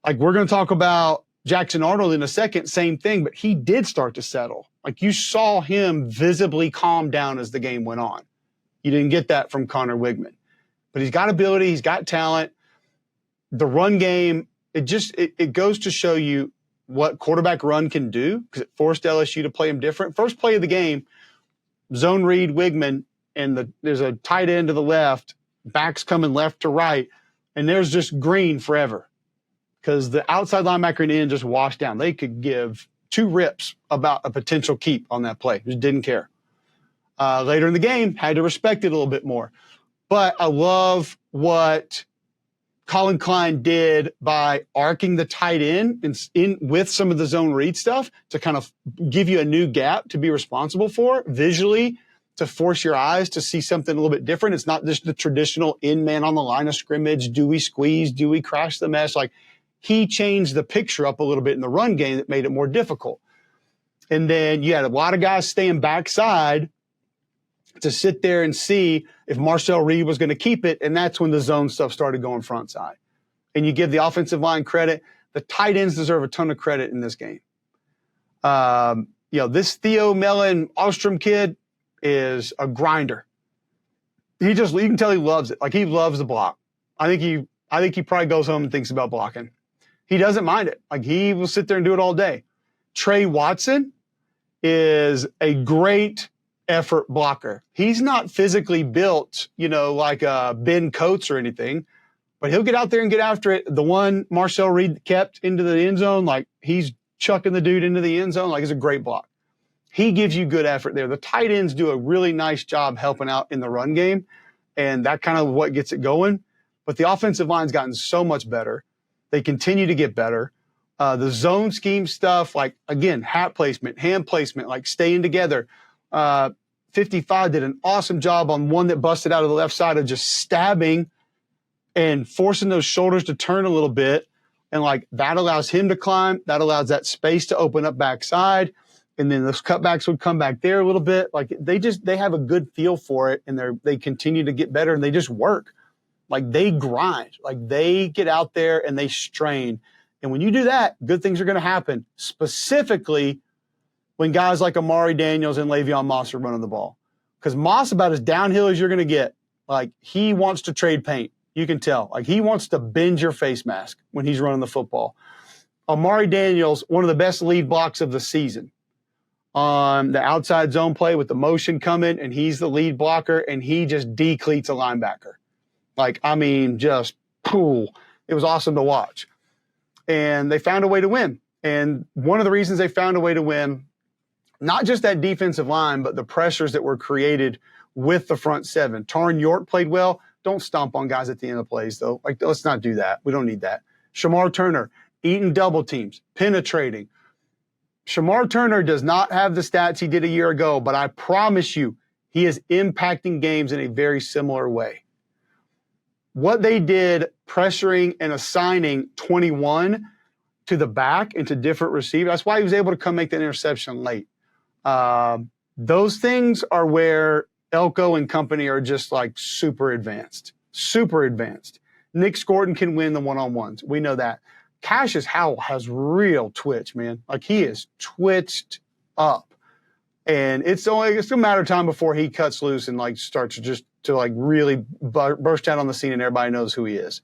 Like, we're going to talk about Jackson Arnold in the second, same thing, but he did start to settle. Like you saw him visibly calm down as the game went on. You didn't get that from Connor Wigman. But he's got ability, he's got talent. The run game, it goes to show you what quarterback run can do because it forced LSU to play him different. First play of the game, zone read Wigman, and there's a tight end to the left, backs coming left to right, and there's just green forever because the outside linebacker and end just washed down. They could give two rips about a potential keep on that play. Just didn't care. Later in the game, had to respect it a little bit more. But I love what Colin Klein did by arcing the tight end in with some of the zone read stuff to kind of give you a new gap to be responsible for visually, to force your eyes to see something a little bit different. It's not just the traditional in man on the line of scrimmage. Do we squeeze? Do we crash the mesh? Like he changed the picture up a little bit in the run game that made it more difficult. And then you had a lot of guys staying backside to sit there and see if Marcel Reed was going to keep it, and that's when the zone stuff started going front side. And you give the offensive line credit. The tight ends deserve a ton of credit in this game. This Theo Mellon Ostrom kid is a grinder. You can tell he loves it. Like he loves the block. I think he probably goes home and thinks about blocking. He doesn't mind it. Like he will sit there and do it all day. Trey Watson is a great effort blocker. He's not physically built, like Ben Coates or anything, but he'll get out there and get after it. The one Marcel Reed kept into the end zone, like he's chucking the dude into the end zone, like it's a great block. He gives you good effort there. The tight ends do a really nice job helping out in the run game, and that kind of what gets it going. But the offensive line's gotten so much better. They continue to get better. The zone scheme stuff, like, again, hat placement, hand placement, like staying together. 55 did an awesome job on one that busted out of the left side of just stabbing and forcing those shoulders to turn a little bit. And like that allows him to climb. That allows that space to open up backside. And then those cutbacks would come back there a little bit. Like they have a good feel for it, and they continue to get better, and they just work. Like they grind. Like they get out there and they strain. And when you do that, good things are going to happen, specifically when guys like Amari Daniels and Le'Veon Moss are running the ball. Because Moss about as downhill as you're going to get. Like, he wants to trade paint. You can tell. Like, he wants to bend your face mask when he's running the football. Amari Daniels, one of the best lead blocks of the season on the outside zone play with the motion coming, and he's the lead blocker, and he just decleats a linebacker. Like, I mean, just, cool. It was awesome to watch. And they found a way to win. And one of the reasons they found a way to win, not just that defensive line, but the pressures that were created with the front seven. Tarn York played well. Don't stomp on guys at the end of plays, though. Like, let's not do that. We don't need that. Shamar Turner, eating double teams, penetrating. Shamar Turner does not have the stats he did a year ago, but I promise you, he is impacting games in a very similar way. What they did pressuring and assigning 21 to the back and to different receivers, that's why he was able to come make that interception late. Those things are where Elko and company are just like super advanced. Nick Scorton can win the one-on-ones. We know that. Cassius Howell has real twitch, man. Like he is twitched up. And it's a matter of time before he cuts loose and like starts to like really burst out on the scene and everybody knows who he is.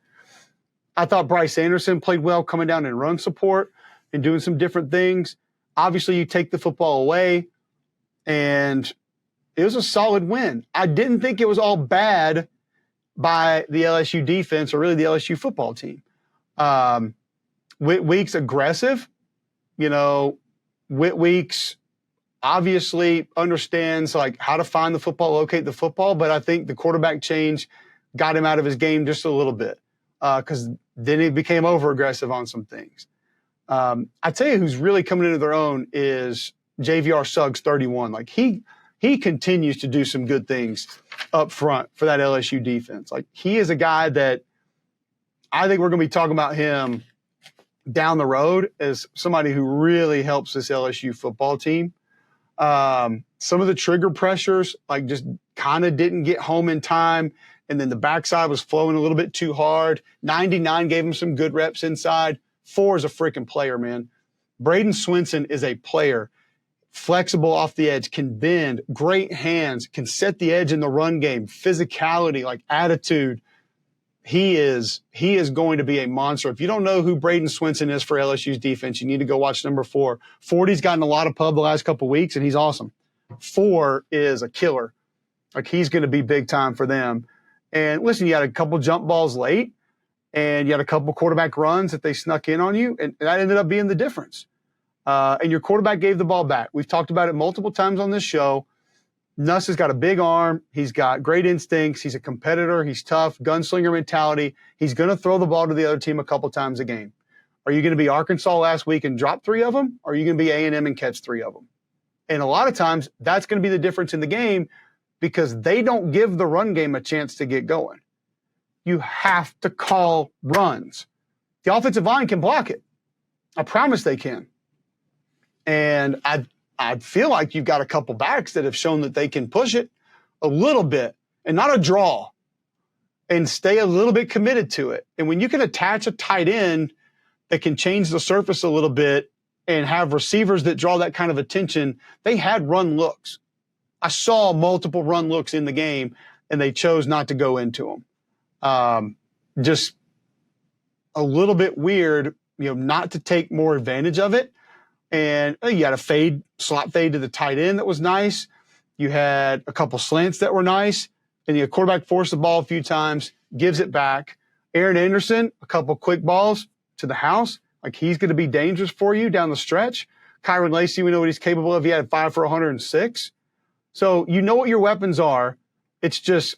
I thought Bryce Anderson played well coming down in run support and doing some different things. Obviously, you take the football away, and it was a solid win. I didn't think it was all bad by the LSU defense or really the LSU football team. Weeks aggressive. Weeks obviously understands like how to find the football, locate the football, but I think the quarterback change got him out of his game just a little bit because then he became over-aggressive on some things. I tell you who's really coming into their own is JVR Suggs 31. Like he continues to do some good things up front for that LSU defense. Like he is a guy that I think we're going to be talking about him down the road as somebody who really helps this LSU football team. Some of the trigger pressures, like just kind of didn't get home in time. And then the backside was flowing a little bit too hard. 99 gave him some good reps inside. 4 is a freaking player, man. Braden Swinson is a player. Flexible off the edge, can bend, great hands, can set the edge in the run game, physicality, like attitude. He is going to be a monster. If you don't know who Braden Swinson is for LSU's defense, you need to go watch number 4. 40's gotten a lot of pub the last couple of weeks, and he's awesome. 4 is a killer. Like, he's going to be big time for them. And listen, you had a couple jump balls late, and you had a couple quarterback runs that they snuck in on you, and that ended up being the difference. And your quarterback gave the ball back. We've talked about it multiple times on this show. Nuss has got a big arm. He's got great instincts. He's a competitor. He's tough, gunslinger mentality. He's going to throw the ball to the other team a couple times a game. Are you going to be Arkansas last week and drop 3 of them? Or are you going to be A&M and catch 3 of them? And a lot of times, that's going to be the difference in the game because they don't give the run game a chance to get going. You have to call runs. The offensive line can block it. I promise they can. And I feel like you've got a couple backs that have shown that they can push it a little bit and not a draw and stay a little bit committed to it. And when you can attach a tight end that can change the surface a little bit and have receivers that draw that kind of attention, they had run looks. I saw multiple run looks in the game, and they chose not to go into them. Just a little bit weird, not to take more advantage of it. And you had a slot fade to the tight end that was nice. You had a couple slants that were nice. And the quarterback forced the ball a few times, gives it back. Aaron Anderson, a couple quick balls to the house. Like, he's going to be dangerous for you down the stretch. Kyron Lacey, we know what he's capable of. He had 5 for 106. So you know what your weapons are. It's just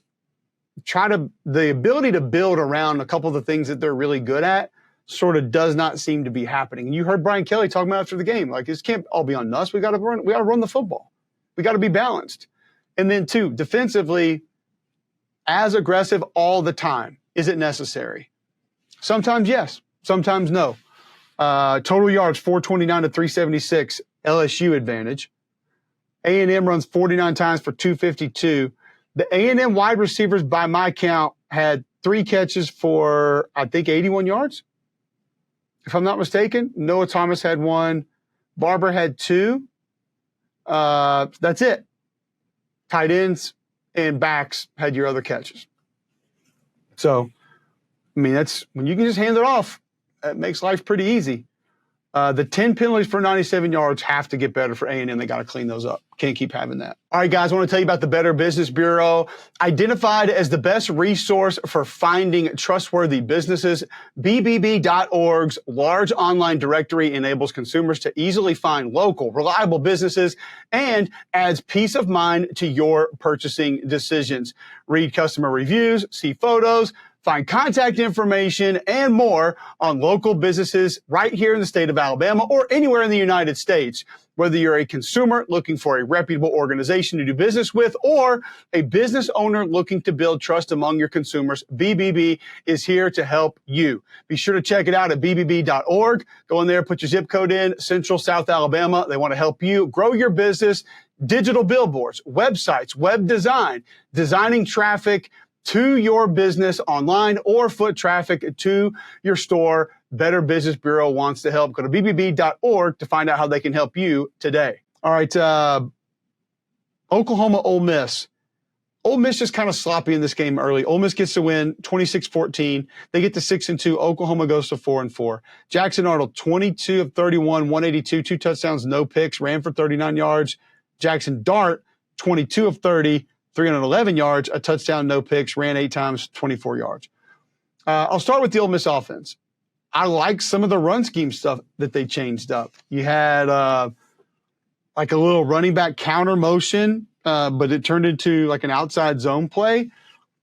the ability to build around a couple of the things that they're really good at sort of does not seem to be happening. And you heard Brian Kelly talking about after the game, like, this can't all be on us. We got to run the football. We got to be balanced. And then 2, defensively, as aggressive all the time. Is it necessary? Sometimes yes, sometimes no. Total yards 429 to 376, LSU advantage. A&M runs 49 times for 252. The A&M wide receivers, by my count, had 3 catches for, I think, 81 yards. If I'm not mistaken, Noah Thomas had 1. Barber had 2. That's it. Tight ends and backs had your other catches. So, I mean, that's when you can just hand it off. It makes life pretty easy. The 10 penalties for 97 yards have to get better for A&M. They got to clean those up. Can't keep having that. All right, guys, I want to tell you about the Better Business Bureau. Identified as the best resource for finding trustworthy businesses, BBB.org's large online directory enables consumers to easily find local, reliable businesses and adds peace of mind to your purchasing decisions. Read customer reviews, see photos, find contact information and more on local businesses right here in the state of Alabama or anywhere in the United States. Whether you're a consumer looking for a reputable organization to do business with or a business owner looking to build trust among your consumers, BBB is here to help you. Be sure to check it out at bbb.org. Go in there, put your zip code in, Central South Alabama. They want to help you grow your business, digital billboards, websites, web design, designing traffic to your business online or foot traffic to your store. Better Business Bureau wants to help. Go to bbb.org to find out how they can help you today. All right, Oklahoma, Ole Miss. Ole Miss just kind of sloppy in this game early. Ole Miss gets to win 26-14. They get to 6-2. Oklahoma goes to 4-4. Jackson Arnold, 22 of 31, 182, 2 touchdowns, no picks, ran for 39 yards. Jackson Dart, 22 of 30, 311 yards, a touchdown, no picks, ran 8 times, 24 yards. I'll start with the Ole Miss offense. I like some of the run scheme stuff that they changed up. You had like a little running back counter motion, but it turned into like an outside zone play.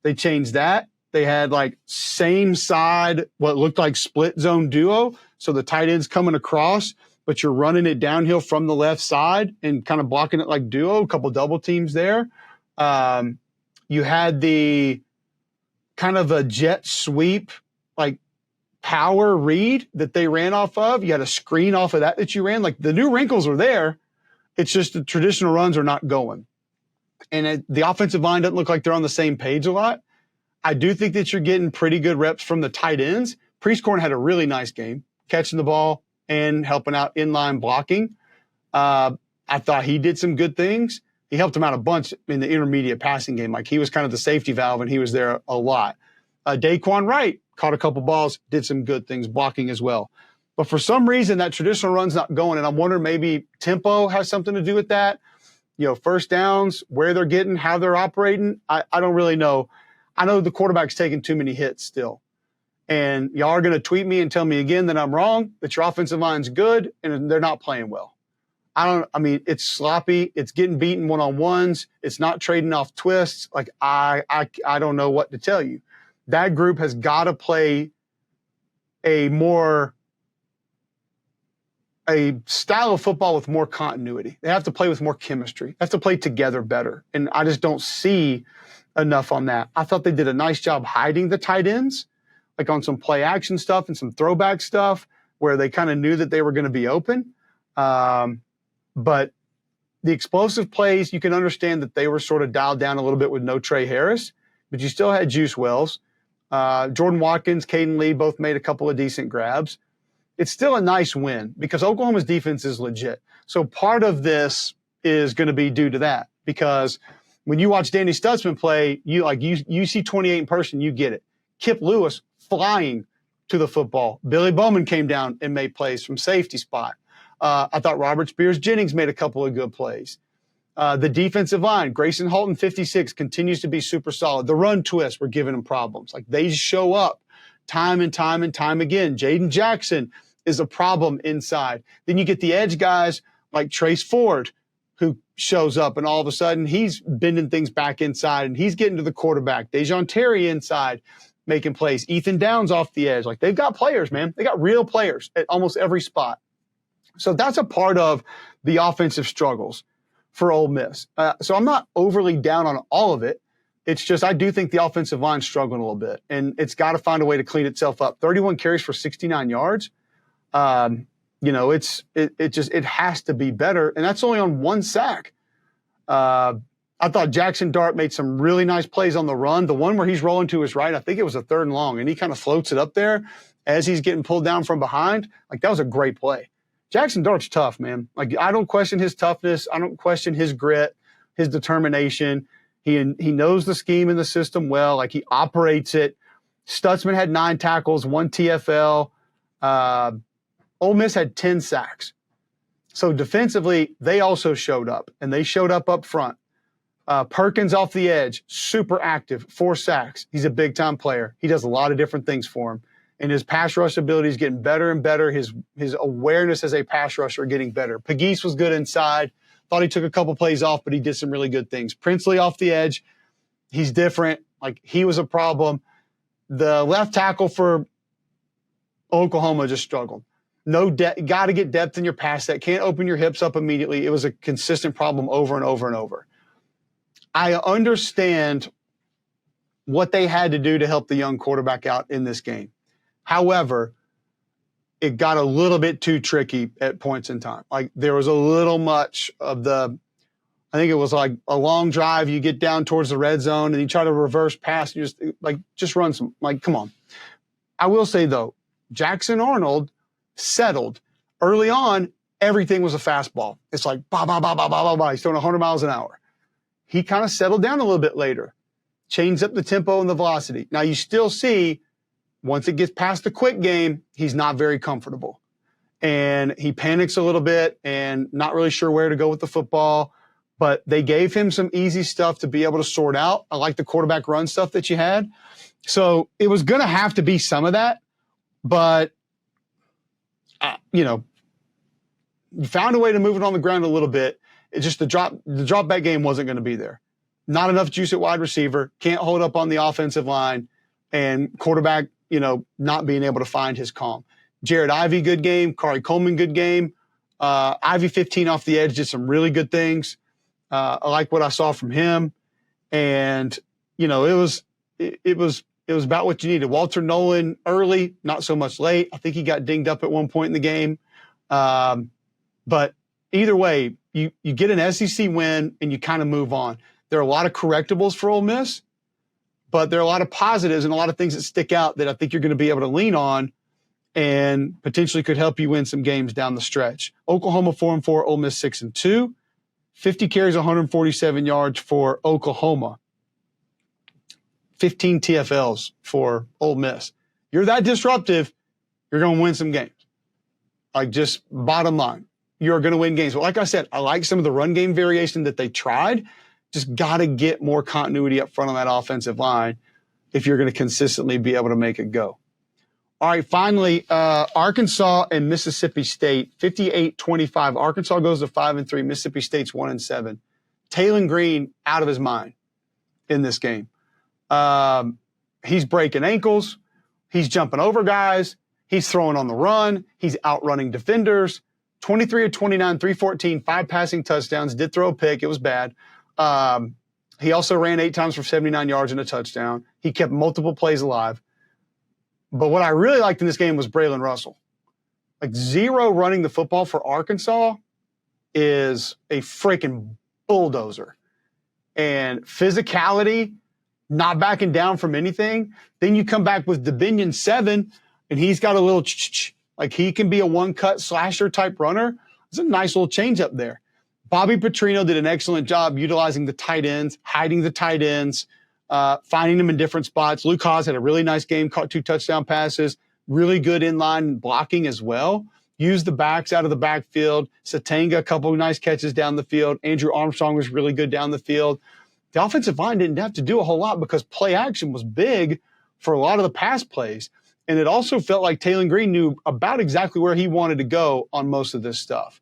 They changed that. They had like same side, what looked like split zone duo. So the tight end's coming across, but you're running it downhill from the left side and kind of blocking it like duo, a couple double teams there. You had the kind of a jet sweep, like power read that they ran off of. You had a screen off of that you ran. Like the new wrinkles are there. It's just the traditional runs are not going. And the offensive line doesn't look like they're on the same page a lot. I do think that you're getting pretty good reps from the tight ends. Priestcorn had a really nice game. catching the ball and helping out inline blocking. I thought he did some good things. He helped him out a bunch in the intermediate passing game. Like, he was kind of the safety valve, and he was there a lot. Daquan Wright caught a couple balls, did some good things, blocking as well. But for some reason, that traditional run's not going, and I'm wondering maybe tempo has something to do with that. First downs, where they're getting, how they're operating. I don't really know. I know the quarterback's taking too many hits still. And y'all are going to tweet me and tell me again that I'm wrong, that your offensive line's good, and they're not playing well. It's sloppy. It's getting beaten one-on-ones. It's not trading off twists. Like, I don't know what to tell you. That group has got to play a style of football with more continuity. They have to play with more chemistry. They have to play together better. And I just don't see enough on that. I thought they did a nice job hiding the tight ends, like on some play action stuff and some throwback stuff where they kind of knew that they were going to be open. But the explosive plays, you can understand that they were sort of dialed down a little bit with no Trey Harris, but you still had Juice Wells. Jordan Watkins, Caden Lee both made a couple of decent grabs. It's still a nice win because Oklahoma's defense is legit. So part of this is going to be due to that, because when you watch Danny Stutzman play, you see 28 in person, you get it. Kip Lewis flying to the football. Billy Bowman came down and made plays from safety spot. I thought Robert Spears-Jennings made a couple of good plays. The defensive line, Grayson Holton, 56, continues to be super solid. The run twists were giving them problems. Like, they show up time and time and time again. Jaden Jackson is a problem inside. Then you get the edge guys like Trace Ford, who shows up, and all of a sudden he's bending things back inside, and he's getting to the quarterback. Dejon Terry inside making plays. Ethan Downs off the edge. Like, they've got players, man. They got real players at almost every spot. So that's a part of the offensive struggles for Ole Miss. So I'm not overly down on all of it. It's just I do think the offensive line's struggling a little bit, and it's got to find a way to clean itself up. 31 carries for 69 yards. It has to be better, and that's only on one sack. I thought Jackson Dart made some really nice plays on the run. The one where he's rolling to his right, I think it was a 3rd and long, and he kind of floats it up there as he's getting pulled down from behind. Like, that was a great play. Jackson Dart's tough, man. Like, I don't question his toughness. I don't question his grit, his determination. He knows the scheme and the system well. Like, he operates it. Stutzman had 9 tackles, 1 TFL. Ole Miss had 10 sacks. So defensively, they also showed up, and they showed up front. Perkins off the edge, super active, 4 sacks. He's a big-time player. He does a lot of different things for him. And his pass rush ability is getting better and better. His awareness as a pass rusher getting better. Pegues was good inside. Thought he took a couple plays off, but he did some really good things. Princely off the edge, he's different. Like, he was a problem. The left tackle for Oklahoma just struggled. No depth. Got to get depth in your pass set. Can't open your hips up immediately. It was a consistent problem over and over and over. I understand what they had to do to help the young quarterback out in this game. However, it got a little bit too tricky at points in time. Like, there was a little much of I think it was like a long drive. You get down towards the red zone and you try to reverse pass. You just run some, come on. I will say, though, Jackson Arnold settled early on. Everything was a fastball. It's like, bah, bah, bah, bah, bah, bah, bah. He's throwing 100 miles an hour. He kind of settled down a little bit later, changed up the tempo and the velocity. Now, you still see, once it gets past the quick game, he's not very comfortable. And he panics a little bit and not really sure where to go with the football. But they gave him some easy stuff to be able to sort out. I like the quarterback run stuff that you had. So it was going to have to be some of that. But, you found a way to move it on the ground a little bit. It's just the drop back game wasn't going to be there. Not enough juice at wide receiver. Can't hold up on the offensive line. And quarterback, not being able to find his calm. Jared Ivey, good game. Kari Coleman, good game. Ivey, 15 off the edge, did some really good things. I like what I saw from him. And, it was about what you needed. Walter Nolan early, not so much late. I think he got dinged up at one point in the game. But either way, you get an SEC win and you kind of move on. There are a lot of correctables for Ole Miss, but there are a lot of positives and a lot of things that stick out that I think you're going to be able to lean on and potentially could help you win some games down the stretch. Oklahoma 4-4, Ole Miss 6-2. 50 carries, 147 yards for Oklahoma. 15 TFLs for Ole Miss. You're that disruptive, you're going to win some games. Like, just bottom line, you're going to win games. But like I said, I like some of the run game variation that they tried. Just got to get more continuity up front on that offensive line if you're going to consistently be able to make it go. All right, finally, Arkansas and Mississippi State, 58-25. Arkansas goes to 5-3. Mississippi State's 1-7. Taylon Green out of his mind in this game. He's breaking ankles. He's jumping over guys. He's throwing on the run. He's outrunning defenders. 23 of 29, 314, 5 passing touchdowns. Did throw a pick. It was bad. He also ran 8 times for 79 yards and a touchdown. He kept multiple plays alive. But what I really liked in this game was Braylon Russell. Like, 0 running the football for Arkansas is a freaking bulldozer. And physicality, not backing down from anything. Then you come back with Dominion 7, and he's got a little like, he can be a one-cut slasher type runner. It's a nice little change up there. Bobby Petrino did an excellent job utilizing the tight ends, hiding the tight ends, finding them in different spots. Luke Haas had a really nice game, caught 2 touchdown passes, really good inline blocking as well. Used the backs out of the backfield. Satanga, a couple of nice catches down the field. Andrew Armstrong was really good down the field. The offensive line didn't have to do a whole lot because play action was big for a lot of the pass plays. And it also felt like Taylon Green knew about exactly where he wanted to go on most of this stuff.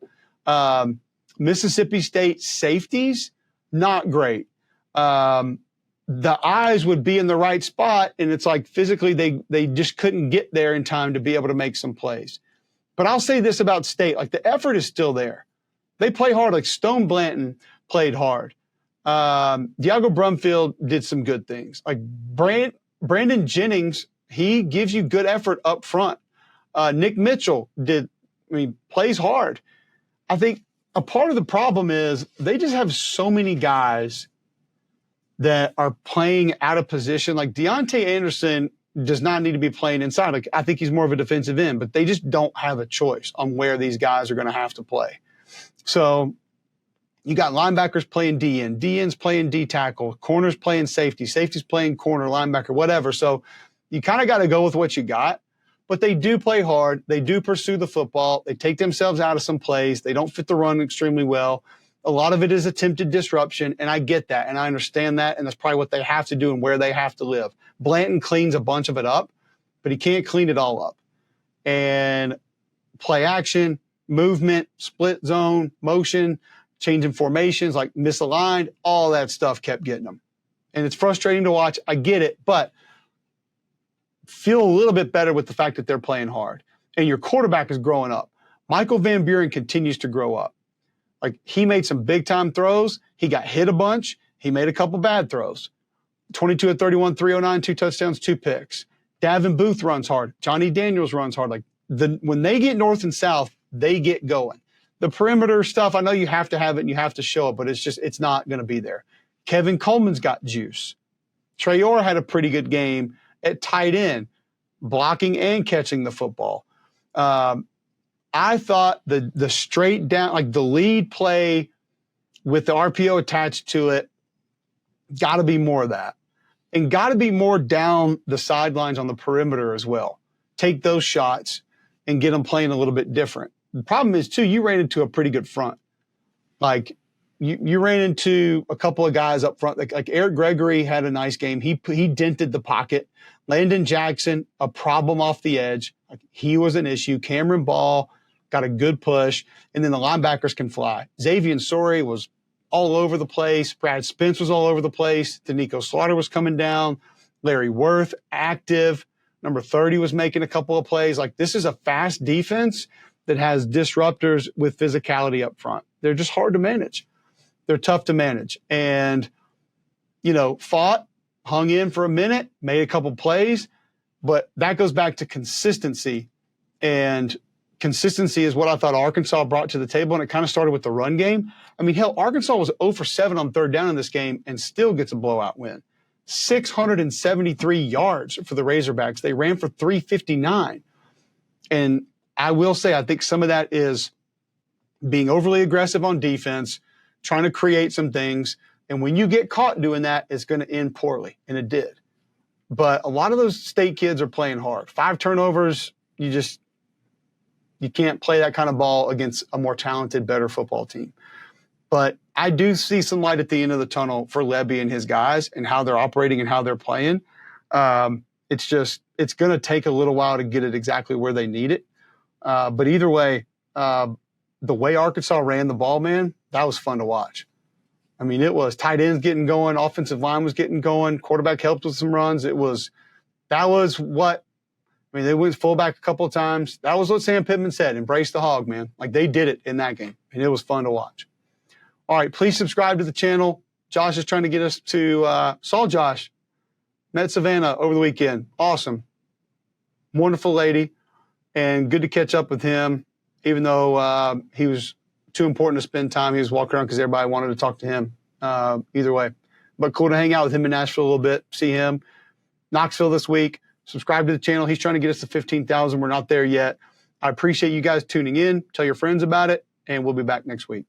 Mississippi State safeties, not great. The eyes would be in the right spot, and it's like physically they just couldn't get there in time to be able to make some plays. But I'll say this about State, like, the effort is still there. They play hard. Like, Stone Blanton played hard. Diago Brumfield did some good things. Like, Brandon Jennings, he gives you good effort up front. Nick Mitchell plays hard. I think a part of the problem is they just have so many guys that are playing out of position. Like, Deontay Anderson does not need to be playing inside. Like, I think he's more of a defensive end, but they just don't have a choice on where these guys are going to have to play. So you got linebackers playing D end, D ends playing D tackle, corners playing safety, safeties playing corner, linebacker, whatever. So you kind of got to go with what you got. But they do play hard. They do pursue the football. They take themselves out of some plays. They don't fit the run extremely well. A lot of it is attempted disruption, and I get that, and I understand that, and that's probably what they have to do and where they have to live. Blanton cleans a bunch of it up, but he can't clean it all up. And play action, movement, split zone, motion, changing formations, like misaligned, all that stuff kept getting them. And it's frustrating to watch. I get it, but feel a little bit better with the fact that they're playing hard. And your quarterback is growing up. Michael Van Buren continues to grow up. Like, he made some big-time throws. He got hit a bunch. He made a couple bad throws. 22 of 31, 309, 2 touchdowns, 2 picks. Davin Booth runs hard. Johnny Daniels runs hard. Like, when they get north and south, they get going. The perimeter stuff, I know you have to have it and you have to show it, but it's not going to be there. Kevin Coleman's got juice. Traore had a pretty good game at tight end, blocking and catching the football. I thought the straight down, like the lead play with the RPO attached to it, got to be more of that. And got to be more down the sidelines on the perimeter as well. Take those shots and get them playing a little bit different. The problem is, too, you ran into a pretty good front. Like, you ran into a couple of guys up front. Like Eric Gregory had a nice game. He dented the pocket. Landon Jackson, a problem off the edge. Like, he was an issue. Cameron Ball got a good push. And then the linebackers can fly. Xavier Sori was all over the place. Brad Spence was all over the place. Danico Slaughter was coming down. Larry Worth, active. Number 30 was making a couple of plays. Like, this is a fast defense that has disruptors with physicality up front. They're just hard to manage. They're tough to manage. And, fought, hung in for a minute, made a couple plays, but that goes back to consistency. And consistency is what I thought Arkansas brought to the table, and it kind of started with the run game. I mean, hell, Arkansas was 0 for 7 on third down in this game and still gets a blowout win. 673 yards for the Razorbacks. They ran for 359. And I will say, I think some of that is being overly aggressive on defense, trying to create some things. And when you get caught doing that, it's going to end poorly. And it did. But a lot of those state kids are playing hard. 5 turnovers, you can't play that kind of ball against a more talented, better football team. But I do see some light at the end of the tunnel for Lebby and his guys and how they're operating and how they're playing. It's going to take a little while to get it exactly where they need it. But either way, the way Arkansas ran the ball, man, that was fun to watch. I mean, it was tight ends getting going, offensive line was getting going, quarterback helped with some runs. They went fullback a couple of times. That was what Sam Pittman said, embrace the hog, man. Like, they did it in that game, and it was fun to watch. All right, please subscribe to the channel. Josh is trying to get us to saw Josh. Met Savannah over the weekend. Awesome. Wonderful lady, and good to catch up with him, even though he was too important to spend time. He was walking around because everybody wanted to talk to him either way. But cool to hang out with him in Nashville a little bit, see him. Knoxville this week. Subscribe to the channel. He's trying to get us to 15,000. We're not there yet. I appreciate you guys tuning in. Tell your friends about it, and we'll be back next week.